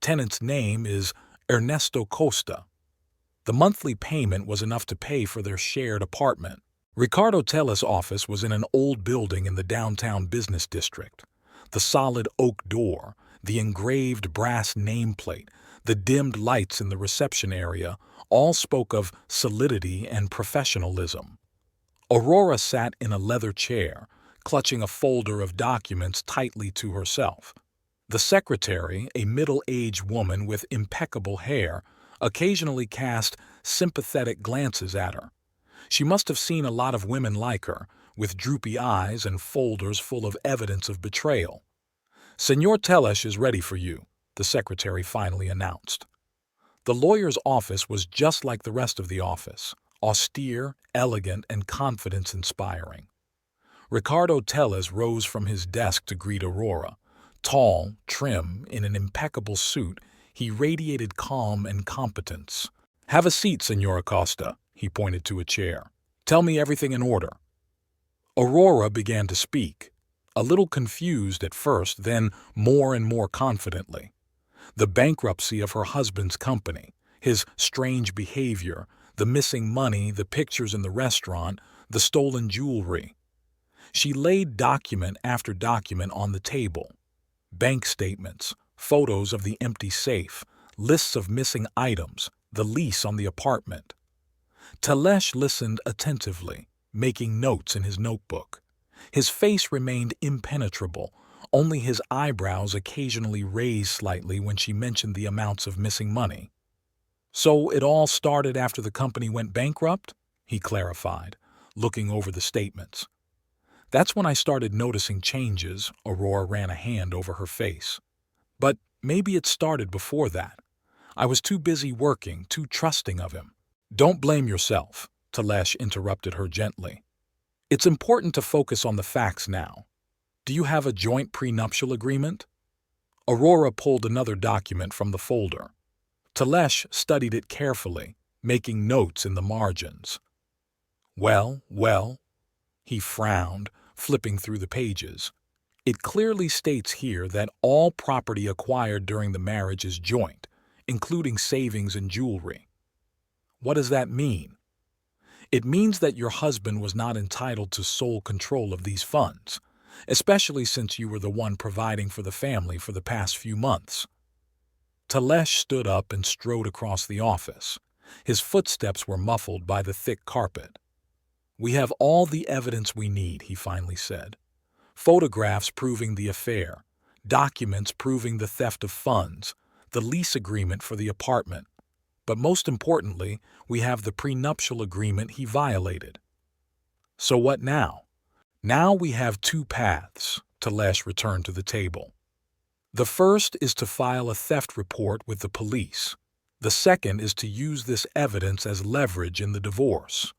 Tenant's name is Ernesto Costa. The monthly payment was enough to pay for their shared apartment. Ricardo Teles's office was in an old building in the downtown business district. The solid oak door, the engraved brass nameplate, the dimmed lights in the reception area all spoke of solidity and professionalism. Aurora sat in a leather chair, clutching a folder of documents tightly to herself. The secretary, a middle-aged woman with impeccable hair, occasionally cast sympathetic glances at her. She must have seen a lot of women like her, with droopy eyes and folders full of evidence of betrayal. "Senor Teles is ready for you," the secretary finally announced. The lawyer's office was just like the rest of the office, austere, elegant, and confidence-inspiring. Ricardo Teles rose from his desk to greet Aurora. Tall, trim, in an impeccable suit, he radiated calm and competence. "Have a seat, Senora Costa," he pointed to a chair. "Tell me everything in order." Aurora began to speak, a little confused at first, then more and more confidently. The bankruptcy of her husband's company, his strange behavior, the missing money, the pictures in the restaurant, the stolen jewelry. She laid document after document on the table. Bank statements, photos of the empty safe, lists of missing items, the lease on the apartment. Teles listened attentively, making notes in his notebook. His face remained impenetrable, only his eyebrows occasionally raised slightly when she mentioned the amounts of missing money. "So it all started after the company went bankrupt?" he clarified, looking over the statements. That's when I started noticing changes. Aurora ran a hand over her face. But maybe it started before that. I was too busy working, too trusting of him. Don't blame yourself, Talesh interrupted her gently. It's important to focus on the facts now. Do you have a joint prenuptial agreement? Aurora pulled another document from the folder. Talesh studied it carefully, making notes in the margins. Well, he frowned, flipping through the pages. It clearly states here that all property acquired during the marriage is joint, including savings and jewelry. What does that mean? It means that your husband was not entitled to sole control of these funds, especially since you were the one providing for the family for the past few months. Talesh stood up and strode across the office. His footsteps were muffled by the thick carpet. We have all the evidence we need, he finally said. Photographs proving the affair, documents proving the theft of funds, the lease agreement for the apartment. But most importantly, we have the prenuptial agreement he violated. So what now? Now we have two paths, Talesh returned to the table. The first is to file a theft report with the police. The second is to use this evidence as leverage in the divorce.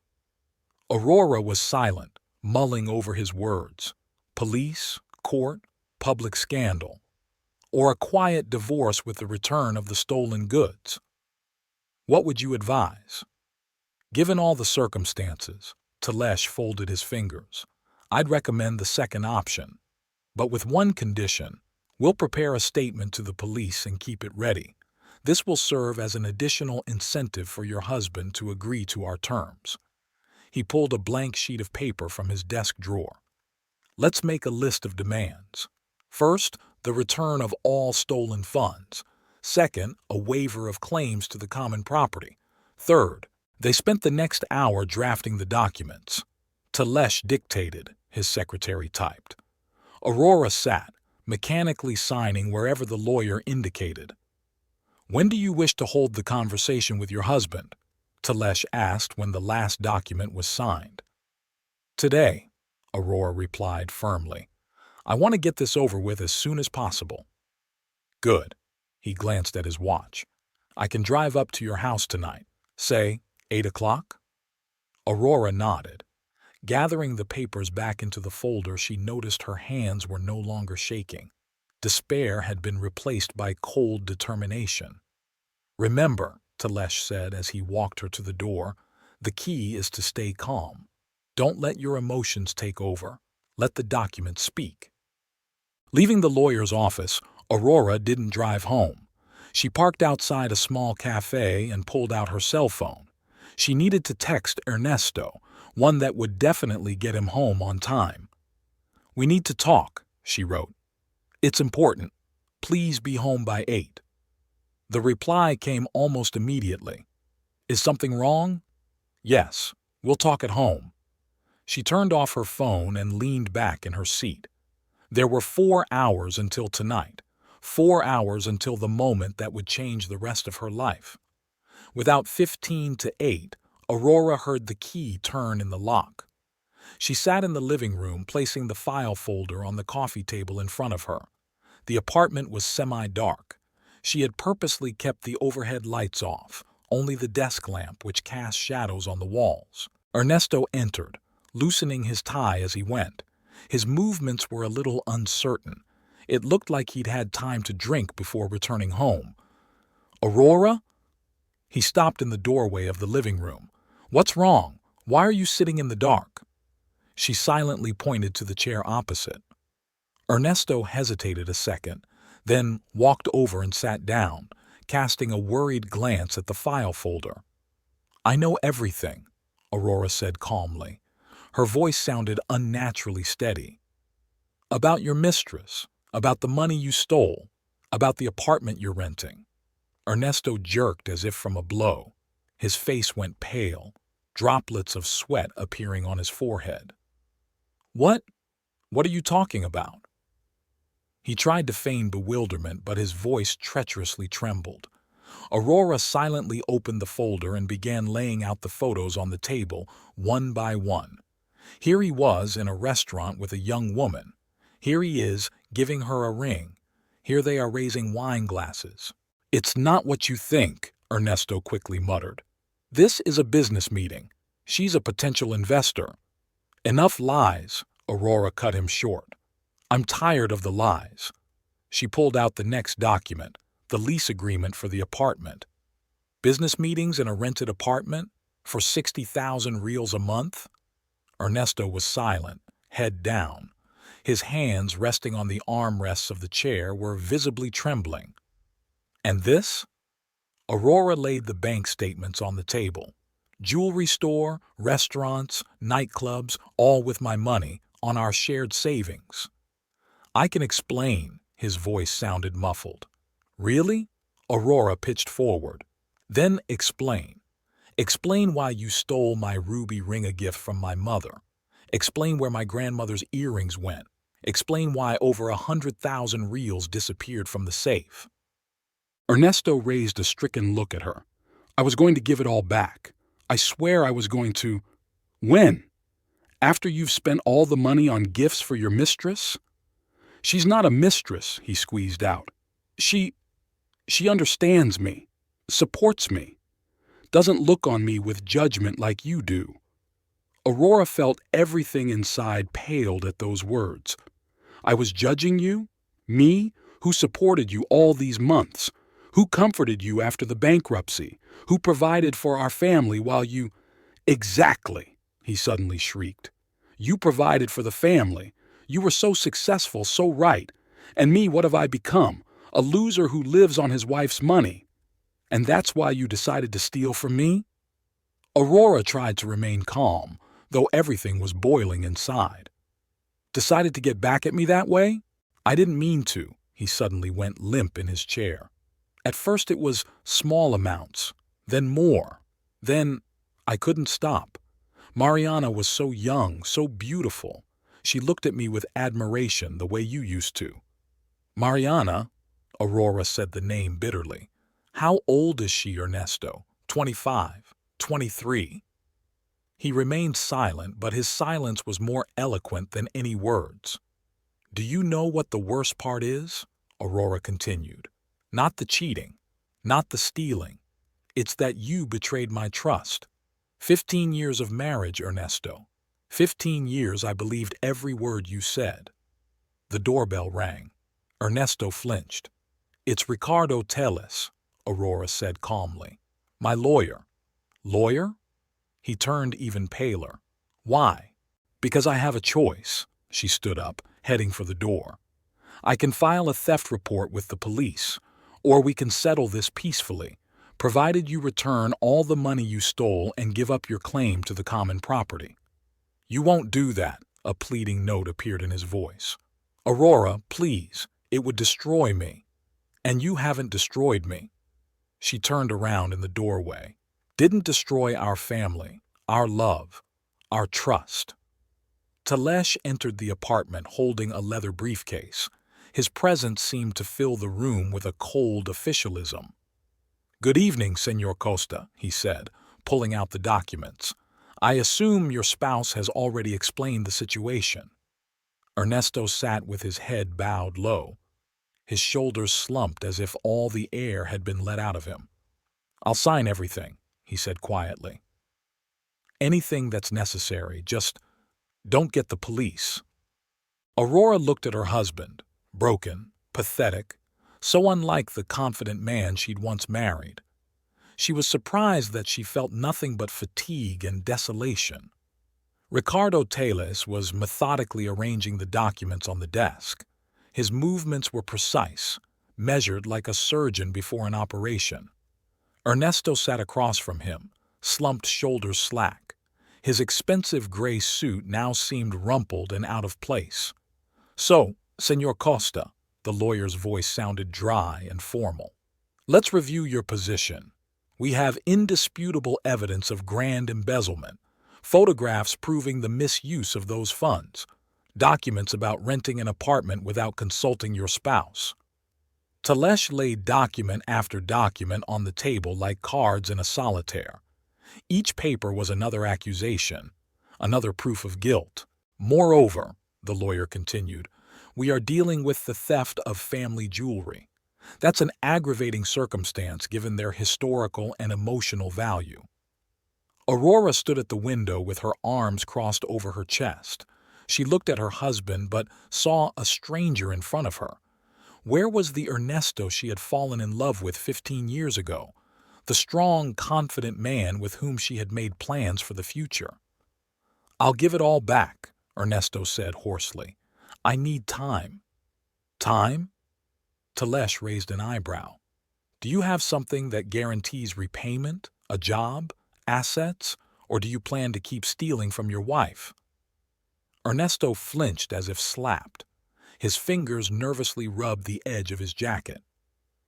Aurora was silent, mulling over his words. Police, court, public scandal. Or a quiet divorce with the return of the stolen goods. What would you advise? Given all the circumstances, Talesh folded his fingers. I'd recommend the second option. But with one condition, we'll prepare a statement to the police and keep it ready. This will serve as an additional incentive for your husband to agree to our terms. He pulled a blank sheet of paper from his desk drawer. Let's make a list of demands. First, the return of all stolen funds. Second, a waiver of claims to the common property. Third, they spent the next hour drafting the documents. Talesh dictated, his secretary typed. Aurora sat, mechanically signing wherever the lawyer indicated. When do you wish to hold the conversation with your husband? Talesh asked when the last document was signed. Today, Aurora replied firmly. I want to get this over with as soon as possible. Good. He glanced at his watch. I can drive up to your house tonight. Say, 8 o'clock? Aurora nodded. Gathering the papers back into the folder, she noticed her hands were no longer shaking. Despair had been replaced by cold determination. Remember, Talesh said as he walked her to the door, the key is to stay calm. Don't let your emotions take over. Let the documents speak. Leaving the lawyer's office, Aurora didn't drive home. She parked outside a small cafe and pulled out her cell phone. She needed to text Ernesto, one that would definitely get him home on time. We need to talk, she wrote. It's important. Please be home by 8. The reply came almost immediately. Is something wrong? Yes, we'll talk at home. She turned off her phone and leaned back in her seat. There were 4 hours until tonight, 4 hours until the moment that would change the rest of her life. Without 15 to 8, Aurora heard the key turn in the lock. She sat in the living room, placing the file folder on the coffee table in front of her. The apartment was semi-dark. She had purposely kept the overhead lights off, only the desk lamp which cast shadows on the walls. Ernesto entered, loosening his tie as he went. His movements were a little uncertain. It looked like he'd had time to drink before returning home. Aurora? He stopped in the doorway of the living room. What's wrong? Why are you sitting in the dark? She silently pointed to the chair opposite. Ernesto hesitated a second, then walked over and sat down, casting a worried glance at the file folder. I know everything, Aurora said calmly. Her voice sounded unnaturally steady. About your mistress, about the money you stole, about the apartment you're renting. Ernesto jerked as if from a blow. His face went pale, droplets of sweat appearing on his forehead. What? What are you talking about? He tried to feign bewilderment, but his voice treacherously trembled. Aurora silently opened the folder and began laying out the photos on the table, one by one. Here he was in a restaurant with a young woman. Here he is giving her a ring. Here they are raising wine glasses. "It's not what you think," Ernesto quickly muttered. "This is a business meeting. She's a potential investor." "Enough lies," Aurora cut him short. "I'm tired of the lies." She pulled out the next document, the lease agreement for the apartment. Business meetings in a rented apartment for 60,000 reals a month? Ernesto was silent, head down. His hands resting on the armrests of the chair were visibly trembling. "And this?" Aurora laid the bank statements on the table. "Jewelry store, restaurants, nightclubs, all with my money, on our shared savings." "I can explain," his voice sounded muffled. "Really?" Aurora pitched forward. "Then explain. Explain why you stole my ruby ring-a-gift from my mother. Explain where my grandmother's earrings went. Explain why over 100,000 reals disappeared from the safe." Ernesto raised a stricken look at her. "I was going to give it all back. I swear I was going to." "When? After you've spent all the money on gifts for your mistress?" "She's not a mistress," he squeezed out. She understands me, supports me, doesn't look on me with judgment like you do." Aurora felt everything inside paled at those words. "I was judging you? Me, who supported you all these months, who comforted you after the bankruptcy, who provided for our family while you—" "Exactly," he suddenly shrieked. "You provided for the family. You were so successful, so right. And me, what have I become? A loser who lives on his wife's money. And that's why you decided to steal from me?" Aurora tried to remain calm, though everything was boiling inside. "Decided to get back at me that way? I didn't mean to." He suddenly went limp in his chair. "At first it was small amounts, then more. Then I couldn't stop. Mariana was so young, so beautiful. She looked at me with admiration the way you used to." "Mariana?" Aurora said the name bitterly. "How old is she, Ernesto? 25? 23? He remained silent, but his silence was more eloquent than any words. "Do you know what the worst part is?" Aurora continued. "Not the cheating, not the stealing. It's that you betrayed my trust. 15 years of marriage, Ernesto. 15 years I believed every word you said." The doorbell rang. Ernesto flinched. "It's Ricardo Teles," Aurora said calmly. "My lawyer." "Lawyer?" He turned even paler. "Why?" "Because I have a choice." She stood up, heading for the door. "I can file a theft report with the police, or we can settle this peacefully, provided you return all the money you stole and give up your claim to the common property." "You won't do that," a pleading note appeared in his voice. "Aurora, please, it would destroy me. And you haven't destroyed me." She turned around in the doorway. "Didn't destroy our family, our love, our trust." Talesh entered the apartment holding a leather briefcase. His presence seemed to fill the room with a cold officialism. "Good evening, Senor Costa," he said, pulling out the documents. "I assume your spouse has already explained the situation." Ernesto sat with his head bowed low. His shoulders slumped as if all the air had been let out of him. "I'll sign everything," he said quietly. "Anything that's necessary, just don't get the police." Aurora looked at her husband, broken, pathetic, so unlike the confident man she'd once married. She was surprised that she felt nothing but fatigue and desolation. Ricardo Teles was methodically arranging the documents on the desk. His movements were precise, measured like a surgeon before an operation. Ernesto sat across from him, slumped shoulders slack. His expensive gray suit now seemed rumpled and out of place. "So, Senor Costa," the lawyer's voice sounded dry and formal. "Let's review your position. We have indisputable evidence of grand embezzlement, photographs proving the misuse of those funds, documents about renting an apartment without consulting your spouse." Talesh laid document after document on the table like cards in a solitaire. Each paper was another accusation, Another proof of guilt. Moreover, the lawyer continued, we are dealing with the theft of family jewelry. That's an aggravating circumstance given their historical and emotional value. Aurora stood at the window with her arms crossed over her chest. She looked at her husband but saw a stranger in front of her. Where was the Ernesto she had fallen in love with 15 years ago? The strong, confident man with whom she had made plans for the future. I'll give it all back, Ernesto said hoarsely. I need time. Time? Talesh raised an eyebrow. Do you have something that guarantees repayment, a job, assets, or do you plan to keep stealing from your wife? Ernesto flinched as if slapped. His fingers nervously rubbed the edge of his jacket.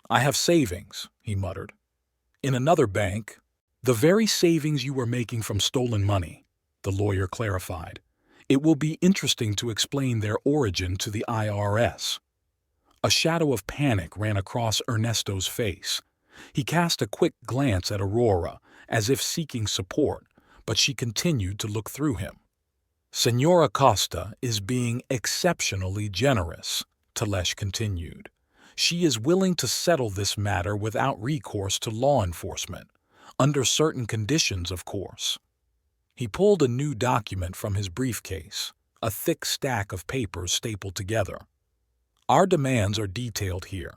I have savings, he muttered. In another bank, the very savings you were making from stolen money, the lawyer clarified. It will be interesting to explain their origin to the IRS. A shadow of panic ran across Ernesto's face. He cast a quick glance at Aurora, as if seeking support, but she continued to look through him. Senora Costa is being exceptionally generous, Talesh continued. She is willing to settle this matter without recourse to law enforcement, under certain conditions, of course. He pulled a new document from his briefcase, a thick stack of papers stapled together. Our demands are detailed here.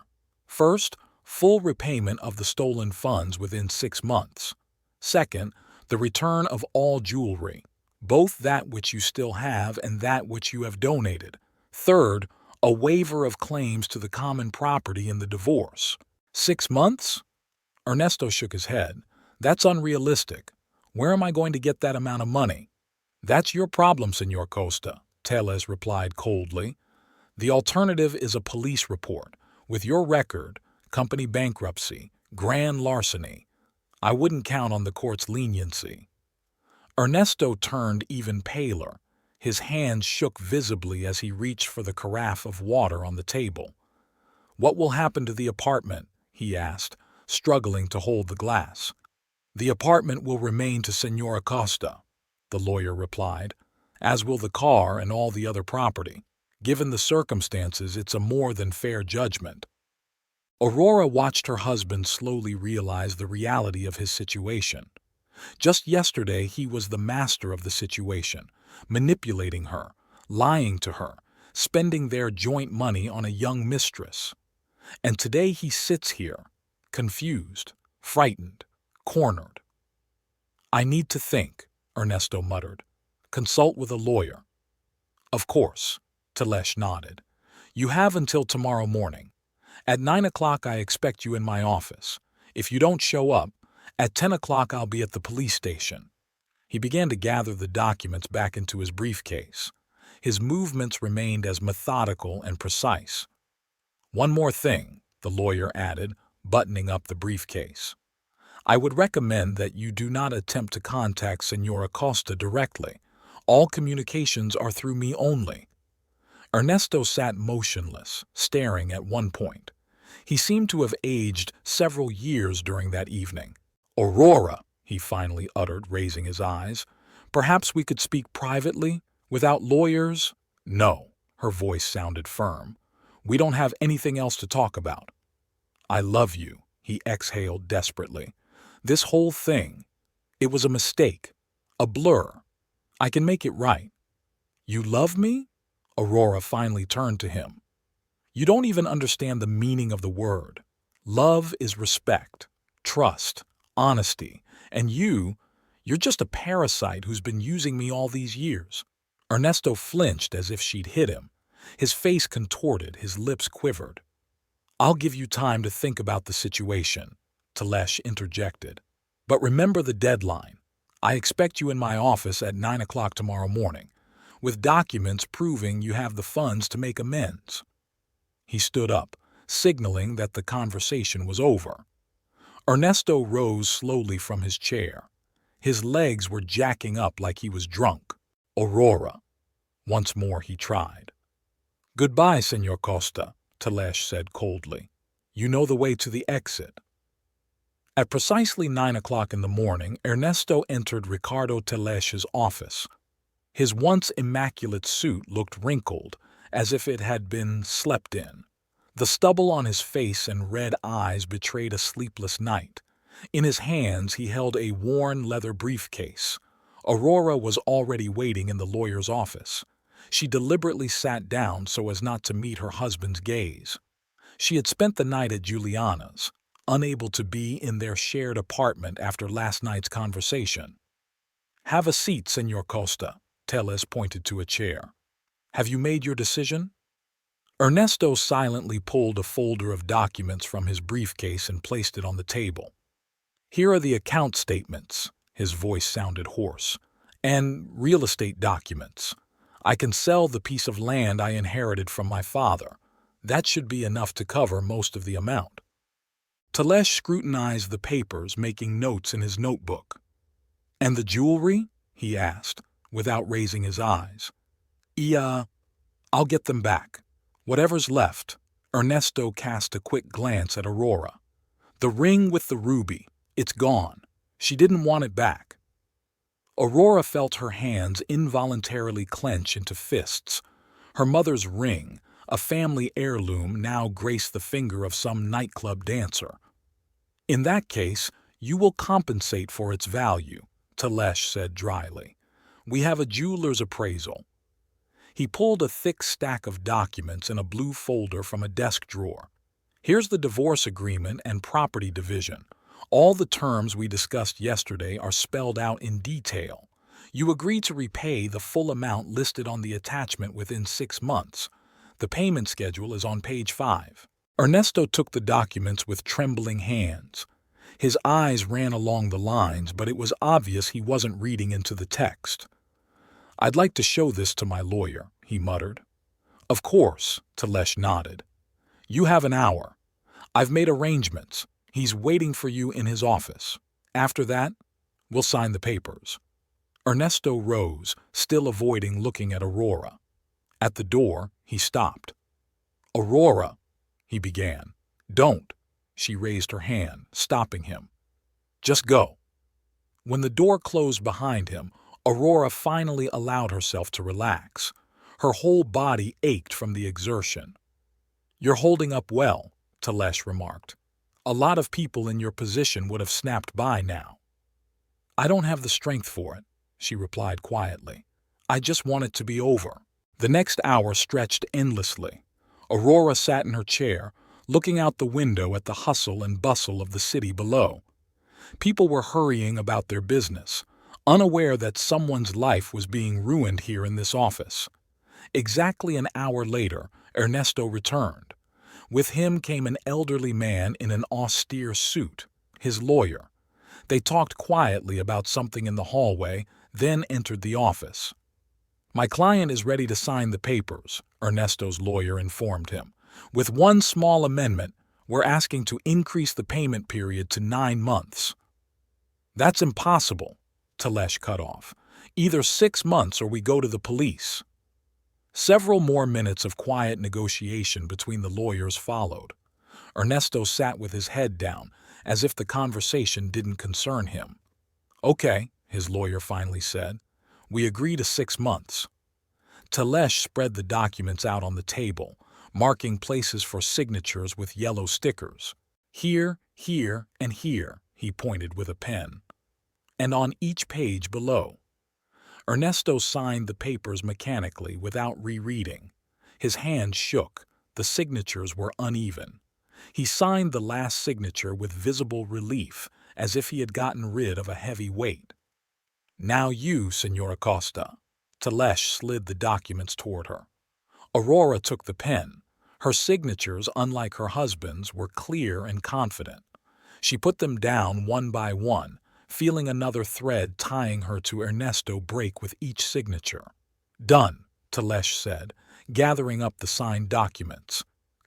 First, full repayment of the stolen funds within 6 months. Second, the return of all jewelry, both that which you still have and that which you have donated. Third, a waiver of claims to the common property in the divorce. 6 months? Ernesto shook his head. That's unrealistic. Where am I going to get that amount of money? That's your problem, Senor Costa, Tellez replied coldly. The alternative is a police report. With your record, company bankruptcy, grand larceny, I wouldn't count on the court's leniency. Ernesto turned even paler. His hands shook visibly as he reached for the carafe of water on the table. What will happen to the apartment? He asked, struggling to hold the glass. The apartment will remain to Senora Costa, the lawyer replied, as will the car and all the other property. Given the circumstances, it's a more than fair judgment. Aurora watched her husband slowly realize the reality of his situation. Just yesterday, he was the master of the situation, manipulating her, lying to her, spending their joint money on a young mistress. And today he sits here, confused, frightened, cornered. I need to think, Ernesto muttered. Consult with a lawyer. Of course, Talesh nodded. You have until tomorrow morning. At 9 o'clock I expect you in my office. If you don't show up, at 10 o'clock I'll be at the police station. He began to gather the documents back into his briefcase. His movements remained as methodical and precise. One more thing, the lawyer added, buttoning up the briefcase. I would recommend that you do not attempt to contact Senora Costa directly. All communications are through me only. Ernesto sat motionless, staring at one point. He seemed to have aged several years during that evening. Aurora, he finally uttered, raising his eyes. Perhaps we could speak privately, without lawyers? No, her voice sounded firm. We don't have anything else to talk about. I love you, he exhaled desperately. This whole thing, it was a mistake, a blur. I can make it right. You love me? Aurora finally turned to him. You don't even understand the meaning of the word. Love is respect, trust, honesty, and you're just a parasite who's been using me all these years. Ernesto flinched as if she'd hit him. His face contorted, his lips quivered. I'll give you time to think about the situation, Talesh interjected. But remember the deadline. I expect you in my office at 9 o'clock tomorrow morning, with documents proving you have the funds to make amends. He stood up, signaling that the conversation was over. Ernesto rose slowly from his chair. His legs were jacking up like he was drunk. Aurora. Once more he tried. Goodbye, Senor Costa, Talesh said coldly. You know the way to the exit. At precisely 9 o'clock in the morning, Ernesto entered Ricardo Talesh's office. His once immaculate suit looked wrinkled, as if it had been slept in. The stubble on his face and red eyes betrayed a sleepless night. In his hands he held a worn leather briefcase. Aurora was already waiting in the lawyer's office. She deliberately sat down so as not to meet her husband's gaze. She had spent the night at Juliana's, unable to be in their shared apartment after last night's conversation. "Have a seat, Senor Costa," Tellez pointed to a chair. "Have you made your decision?" Ernesto silently pulled a folder of documents from his briefcase and placed it on the table. "Here are the account statements," his voice sounded hoarse, "and real estate documents. I can sell the piece of land I inherited from my father. That should be enough to cover most of the amount." Talesh scrutinized the papers, making notes in his notebook. "And the jewelry?" he asked, without raising his eyes. I'll get them back. Whatever's left." Ernesto cast a quick glance at Aurora. "The ring with the ruby, it's gone. She didn't want it back." Aurora felt her hands involuntarily clench into fists. Her mother's ring, a family heirloom, now graced the finger of some nightclub dancer. "In that case, you will compensate for its value," Talesh said dryly. "We have a jeweler's appraisal." He pulled a thick stack of documents in a blue folder from a desk drawer. "Here's the divorce agreement and property division. All the terms we discussed yesterday are spelled out in detail. You agree to repay the full amount listed on the attachment within 6 months. The payment schedule is on page 5. Ernesto took the documents with trembling hands. His eyes ran along the lines, but it was obvious he wasn't reading into the text. "I'd like to show this to my lawyer," he muttered. "Of course," Talesh nodded. "You have an hour. I've made arrangements. He's waiting for you in his office. After that, we'll sign the papers." Ernesto rose, still avoiding looking at Aurora. At the door, he stopped. "Aurora," he began. "Don't." She raised her hand, stopping him. "Just go." When the door closed behind him, Aurora finally allowed herself to relax. Her whole body ached from the exertion. "You're holding up well," Talesh remarked. "A lot of people in your position would have snapped by now." "I don't have the strength for it," she replied quietly. "I just want it to be over." The next hour stretched endlessly. Aurora sat in her chair, looking out the window at the hustle and bustle of the city below. People were hurrying about their business, unaware that someone's life was being ruined here in this office. Exactly an hour later, Ernesto returned. With him came an elderly man in an austere suit, his lawyer. They talked quietly about something in the hallway, then entered the office. "My client is ready to sign the papers," Ernesto's lawyer informed him. "With one small amendment, we're asking to increase the payment period to 9 months. "That's impossible," Talesh cut off. "Either 6 months or we go to the police." Several more minutes of quiet negotiation between the lawyers followed. Ernesto sat with his head down, as if the conversation didn't concern him. "Okay," his lawyer finally said. "We agree to 6 months." Talesh spread the documents out on the table, marking places for signatures with yellow stickers. "Here, here, and here," he pointed with a pen. "And on each page below." Ernesto signed the papers mechanically without rereading. His hand shook. The signatures were uneven. He signed the last signature with visible relief, as if he had gotten rid of a heavy weight. "Now you, Senora Costa." Talesh slid the documents toward her. Aurora took the pen. Her signatures, unlike her husband's, were clear and confident. She put them down one by one, feeling another thread tying her to Ernesto break with each signature. "Done," Talesh said, gathering up the signed documents.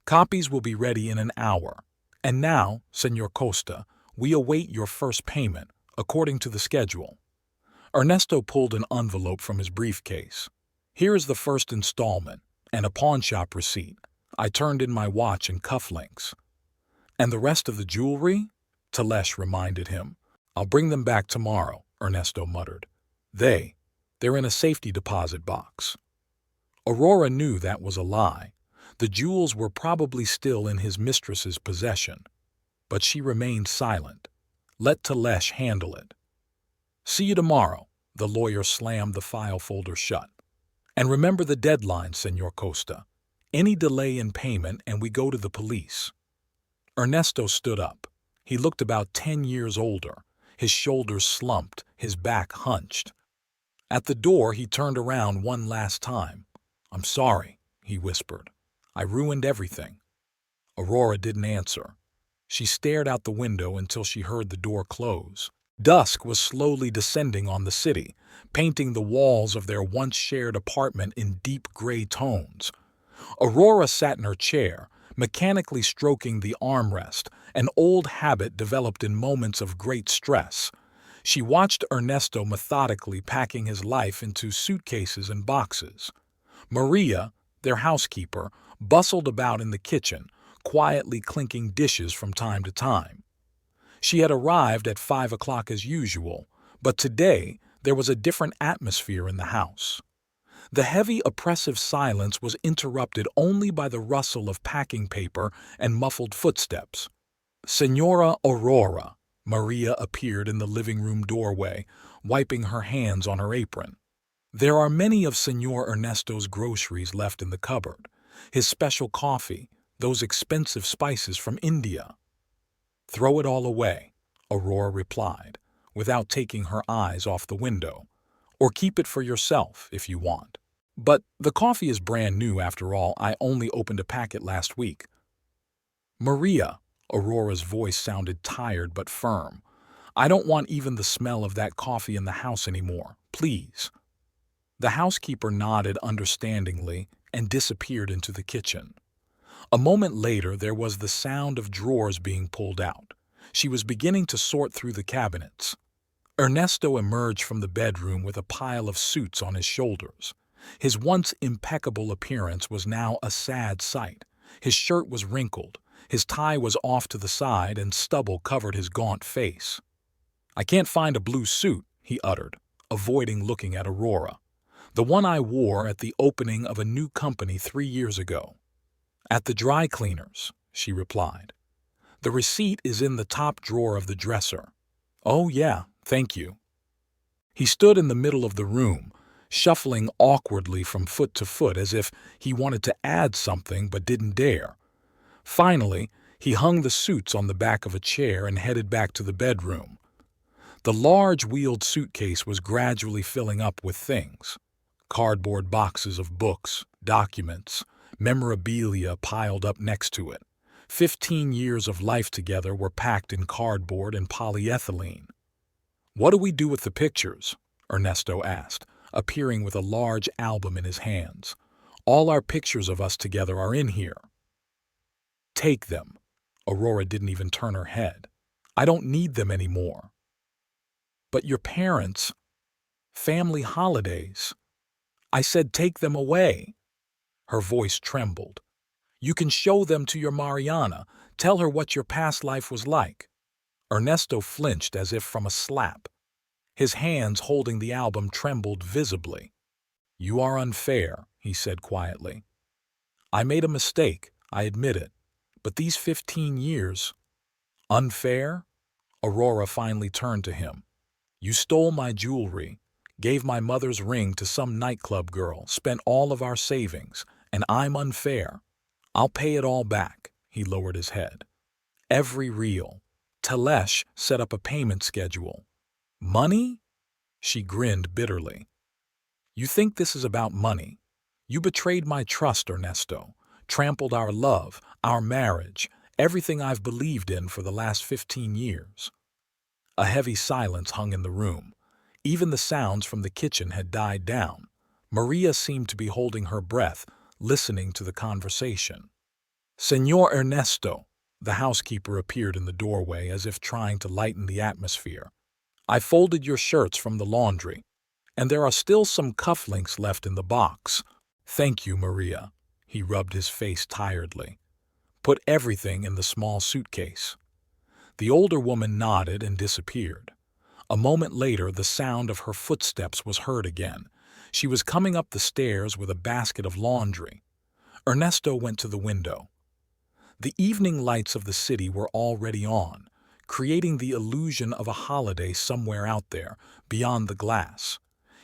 "Copies will be ready in an hour. And now, Senor Costa, we await your first payment, according to the schedule." Ernesto pulled an envelope from his briefcase. "Here is the first installment, and a pawnshop receipt. I turned in my watch and cufflinks." "And the rest of the jewelry?" Talesh reminded him. "I'll bring them back tomorrow," Ernesto muttered. They They're in a safety deposit box. Aurora knew that was a lie. The jewels were probably still in his mistress's possession. But she remained silent. Let Talesh handle it. See you tomorrow. The lawyer slammed the file folder shut. And remember the deadline, Senor Costa. Any delay in payment and we go to the police. Ernesto stood up. He looked about 10 years older. His shoulders slumped, his back hunched. At the door, he turned around one last time. I'm sorry, he whispered. I ruined everything. Aurora didn't answer. She stared out the window until she heard the door close. Dusk was slowly descending on the city, painting the walls of their once shared apartment in deep gray tones. Aurora sat in her chair, mechanically stroking the armrest, an old habit developed in moments of great stress. She watched Ernesto methodically packing his life into suitcases and boxes. Maria, their housekeeper, bustled about in the kitchen, quietly clinking dishes from time to time. She had arrived at 5 o'clock as usual, but today there was a different atmosphere in the house. The heavy, oppressive silence was interrupted only by the rustle of packing paper and muffled footsteps. Senora Aurora, Maria appeared in the living room doorway, wiping her hands on her apron. There are many of Senor Ernesto's groceries left in the cupboard. His special coffee, those expensive spices from India. Throw it all away, Aurora replied, without taking her eyes off the window. Or keep it for yourself if you want. But the coffee is brand new after all. I only opened a packet last week. Maria, Aurora's voice sounded tired but firm. I don't want even the smell of that coffee in the house anymore, please. The housekeeper nodded understandingly and disappeared into the kitchen. A moment later, there was the sound of drawers being pulled out. She was beginning to sort through the cabinets. Ernesto emerged from the bedroom with a pile of suits on his shoulders. His once impeccable appearance was now a sad sight. His shirt was wrinkled, his tie was off to the side, and stubble covered his gaunt face. I can't find a blue suit, he uttered, avoiding looking at Aurora. The one I wore at the opening of a new company 3 years ago. At the dry cleaners, she replied. The receipt is in the top drawer of the dresser. Oh, yeah, thank you. He stood in the middle of the room, shuffling awkwardly from foot to foot as if he wanted to add something but didn't dare. Finally, he hung the suits on the back of a chair and headed back to the bedroom. The large wheeled suitcase was gradually filling up with things. Cardboard boxes of books, documents, memorabilia piled up next to it. 15 years of life together were packed in cardboard and polyethylene. What do we do with the pictures? Ernesto asked, appearing with a large album in his hands. All our pictures of us together are in here. Take them. Aurora didn't even turn her head. I don't need them anymore. But your parents, family holidays. I said take them away. Her voice trembled. You can show them to your Mariana. Tell her what your past life was like. Ernesto flinched as if from a slap. His hands holding the album trembled visibly. You are unfair, he said quietly. I made a mistake, I admit it. But these 15 years... Unfair? Aurora finally turned to him. You stole my jewelry, gave my mother's ring to some nightclub girl, spent all of our savings, and I'm unfair. I'll pay it all back, he lowered his head. Every real. Talesh set up a payment schedule. Money? She grinned bitterly. You think this is about money? You betrayed my trust, Ernesto, trampled our love, our marriage, everything I've believed in for the last 15 years. A heavy silence hung in the room. Even the sounds from the kitchen had died down. Maria seemed to be holding her breath, listening to the conversation. Senor Ernesto, the housekeeper appeared in the doorway as if trying to lighten the atmosphere. I folded your shirts from the laundry, and there are still some cufflinks left in the box. Thank you, Maria. He rubbed his face tiredly. Put everything in the small suitcase. The older woman nodded and disappeared. A moment later, the sound of her footsteps was heard again. She was coming up the stairs with a basket of laundry. Ernesto went to the window. The evening lights of the city were already on, creating the illusion of a holiday somewhere out there, beyond the glass.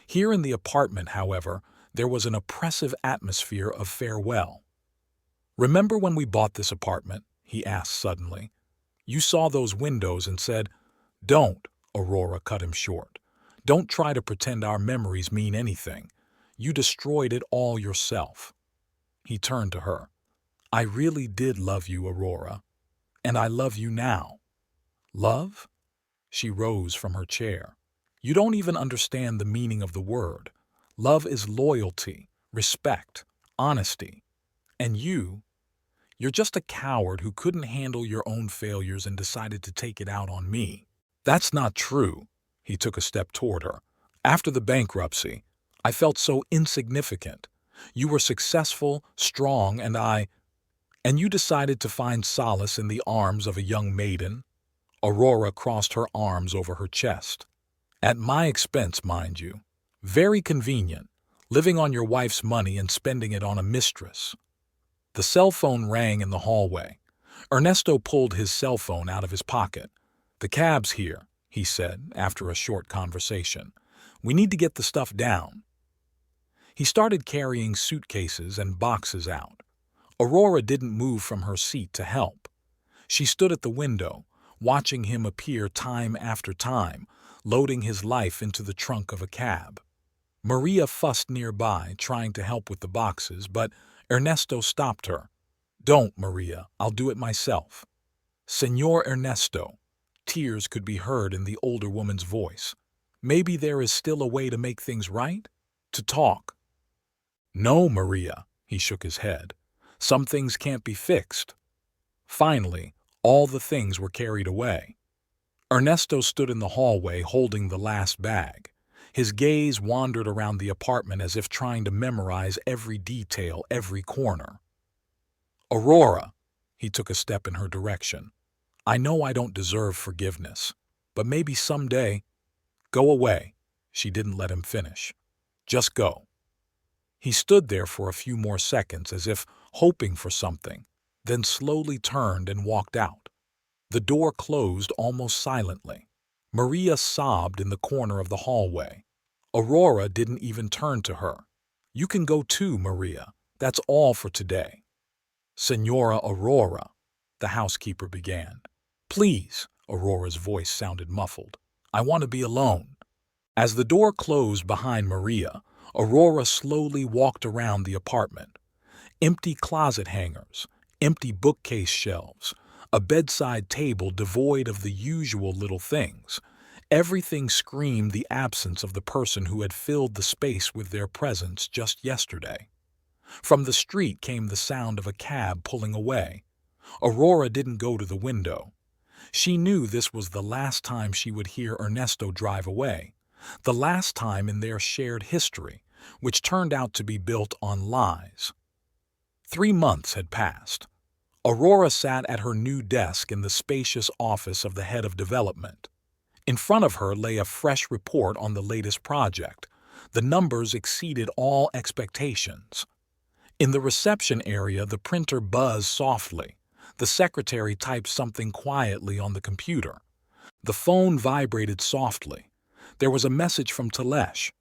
Here in the apartment, however, there was an oppressive atmosphere of farewell. "Remember when we bought this apartment?" he asked suddenly. "You saw those windows and said, 'Don't,'" Aurora cut him short. "Don't try to pretend our memories mean anything. You destroyed it all yourself." He turned to her. "I really did love you, Aurora. And I love you now." "Love?" She rose from her chair. "You don't even understand the meaning of the word. Love is loyalty, respect, honesty. And you're just a coward who couldn't handle your own failures and decided to take it out on me." "That's not true." He took a step toward her. "After the bankruptcy, I felt so insignificant. You were successful, strong, and you decided to find solace in the arms of a young maiden." Aurora crossed her arms over her chest. "At my expense, mind you. Very convenient, living on your wife's money and spending it on a mistress." The cell phone rang in the hallway. Ernesto pulled his cell phone out of his pocket. "The cab's here," he said after a short conversation. "We need to get the stuff down." He started carrying suitcases and boxes out. Aurora didn't move from her seat to help. She stood at the window, watching him appear time after time, loading his life into the trunk of a cab. Maria fussed nearby, trying to help with the boxes, but Ernesto stopped her. "Don't, Maria, I'll do it myself." "Señor Ernesto," tears could be heard in the older woman's voice. "Maybe there is still a way to make things right? To talk." "No, Maria," he shook his head. "Some things can't be fixed." Finally, all the things were carried away. Ernesto stood in the hallway holding the last bag. His gaze wandered around the apartment as if trying to memorize every detail, every corner. "Aurora," he took a step in her direction. "I know I don't deserve forgiveness, but maybe someday—" "Go away," she didn't let him finish. "Just go." He stood there for a few more seconds as if hoping for something, then slowly turned and walked out. The door closed almost silently. Maria sobbed in the corner of the hallway. Aurora didn't even turn to her. "You can go too, Maria. That's all for today." "Señora Aurora," the housekeeper began. "Please," Aurora's voice sounded muffled. "I want to be alone." As the door closed behind Maria, Aurora slowly walked around the apartment. Empty closet hangers, empty bookcase shelves, a bedside table devoid of the usual little things. Everything screamed the absence of the person who had filled the space with their presence just yesterday. From the street came the sound of a cab pulling away. Aurora didn't go to the window. She knew this was the last time she would hear Ernesto drive away, the last time in their shared history, which turned out to be built on lies. 3 months had passed. Aurora sat at her new desk in the spacious office of the head of development. In front of her lay a fresh report on the latest project. The numbers exceeded all expectations. In the reception area, the printer buzzed softly. The secretary typed something quietly on the computer. The phone vibrated softly. There was a message from Telesh.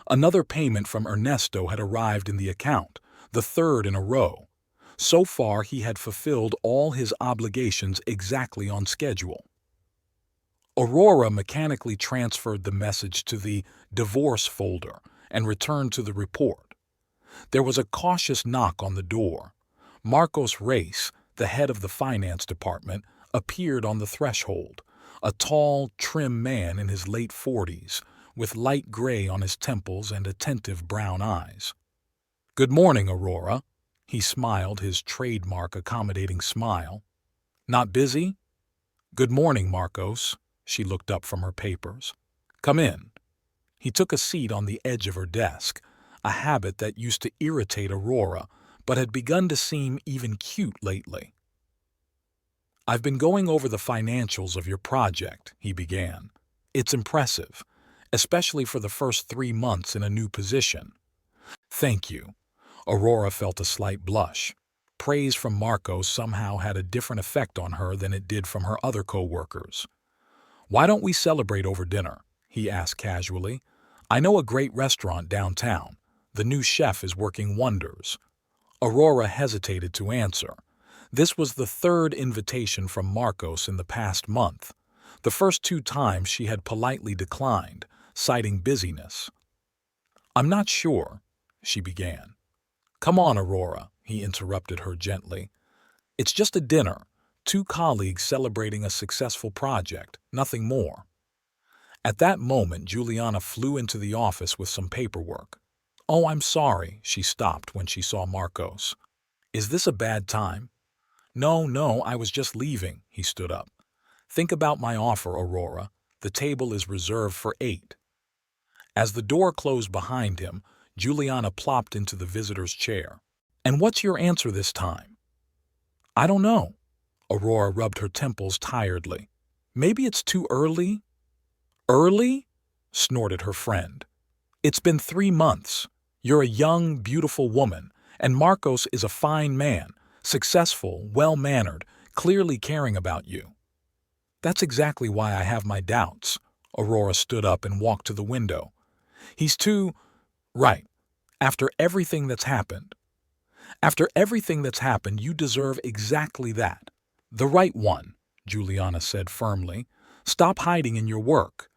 Another payment from Ernesto had arrived in the account, the third in a row. So far, he had fulfilled all his obligations exactly on schedule. Aurora mechanically transferred the message to the divorce folder and returned to the report. There was a cautious knock on the door. Marcos Reis, the head of the finance department, appeared on the threshold, a tall, trim man in his late 40s, with light gray on his temples and attentive brown eyes. "Good morning, Aurora." He smiled, his trademark accommodating smile. "Not busy?" "Good morning, Marcos." She looked up from her papers. "Come in." He took a seat on the edge of her desk, a habit that used to irritate Aurora, but had begun to seem even cute lately. "I've been going over the financials of your project," he began. It's impressive, especially for the first 3 months in a new position. Thank you. Aurora felt a slight blush. Praise from Marco somehow had a different effect on her than it did from her other co-workers. Why don't we celebrate over dinner? He asked casually. I know a great restaurant downtown. The new chef is working wonders. Aurora hesitated to answer. This was the third invitation from Marcos in the past month. The first 2 times she had politely declined, citing busyness. I'm not sure, she began. Come on, Aurora, he interrupted her gently. It's just a dinner, 2 colleagues celebrating a successful project, nothing more. At that moment, Juliana flew into the office with some paperwork. Oh, I'm sorry, she stopped when she saw Marcos. Is this a bad time? No, I was just leaving, he stood up. Think about my offer, Aurora. The table is reserved for 8. As the door closed behind him, Juliana plopped into the visitor's chair. And what's your answer this time? I don't know. Aurora rubbed her temples tiredly. Maybe it's too early? Early? Snorted her friend. It's been 3 months. You're a young, beautiful woman, and Marcos is a fine man, successful, well-mannered, clearly caring about you. That's exactly why I have my doubts. Aurora stood up and walked to the window. He's too... Right. After everything that's happened. After everything that's happened, you deserve exactly that. The right one, Juliana said firmly. Stop hiding in your work.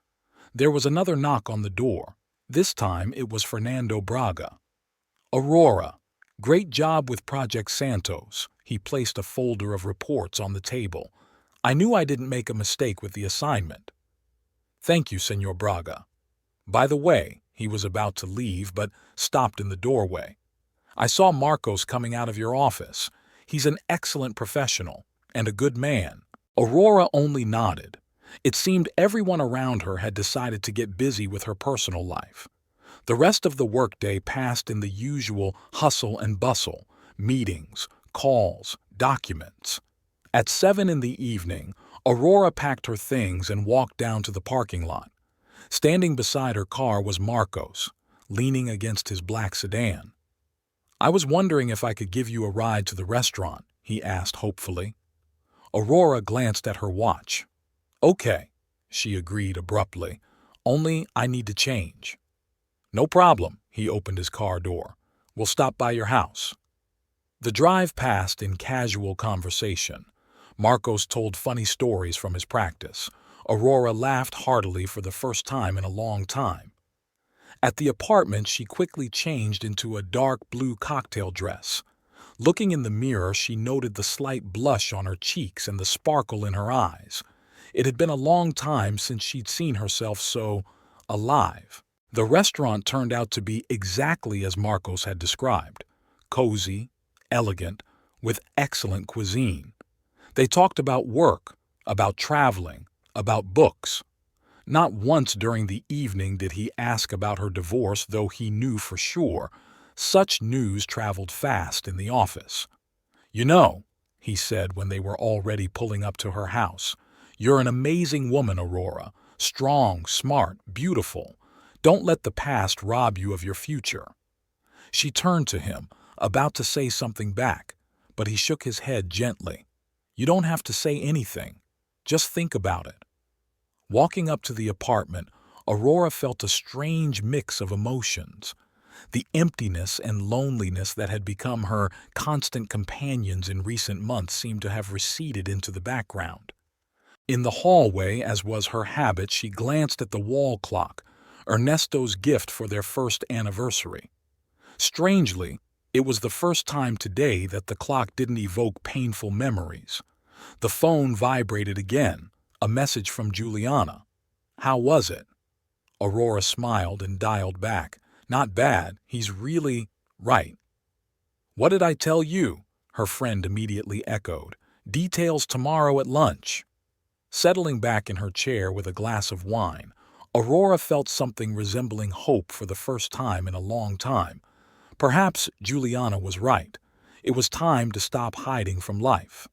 There was another knock on the door. This time it was Fernando Braga. Aurora, great job with Project Santos. He placed a folder of reports on the table. I knew I didn't make a mistake with the assignment. Thank you, Senor Braga. By the way, he was about to leave but stopped in the doorway. I saw Marcos coming out of your office. He's an excellent professional and a good man. Aurora only nodded. It seemed everyone around her had decided to get busy with her personal life. The rest of the workday passed in the usual hustle and bustle, meetings, calls, documents. At 7 in the evening, Aurora packed her things and walked down to the parking lot. Standing beside her car was Marcos, leaning against his black sedan. I was wondering if I could give you a ride to the restaurant, he asked hopefully. Aurora glanced at her watch. Okay, she agreed abruptly, only I need to change. No problem, he opened his car door. We'll stop by your house. The drive passed in casual conversation. Marcos told funny stories from his practice. Aurora laughed heartily for the first time in a long time. At the apartment, she quickly changed into a dark blue cocktail dress. Looking in the mirror, she noted the slight blush on her cheeks and the sparkle in her eyes. It had been a long time since she'd seen herself so alive. The restaurant turned out to be exactly as Marcos had described. Cozy, elegant, with excellent cuisine. They talked about work, about traveling, about books. Not once during the evening did he ask about her divorce, though he knew for sure. Such news traveled fast in the office. You know, he said when they were already pulling up to her house, you're an amazing woman, Aurora. Strong, smart, beautiful. Don't let the past rob you of your future. She turned to him, about to say something back, but he shook his head gently. You don't have to say anything. Just think about it. Walking up to the apartment, Aurora felt a strange mix of emotions. The emptiness and loneliness that had become her constant companions in recent months seemed to have receded into the background. In the hallway, as was her habit, she glanced at the wall clock, Ernesto's gift for their first anniversary. Strangely, it was the first time today that the clock didn't evoke painful memories. The phone vibrated again, a message from Juliana. How was it? Aurora smiled and dialed back. Not bad, he's really right. What did I tell you? Her friend immediately echoed. Details tomorrow at lunch. Settling back in her chair with a glass of wine, Aurora felt something resembling hope for the first time in a long time. Perhaps Juliana was right. It was time to stop hiding from life.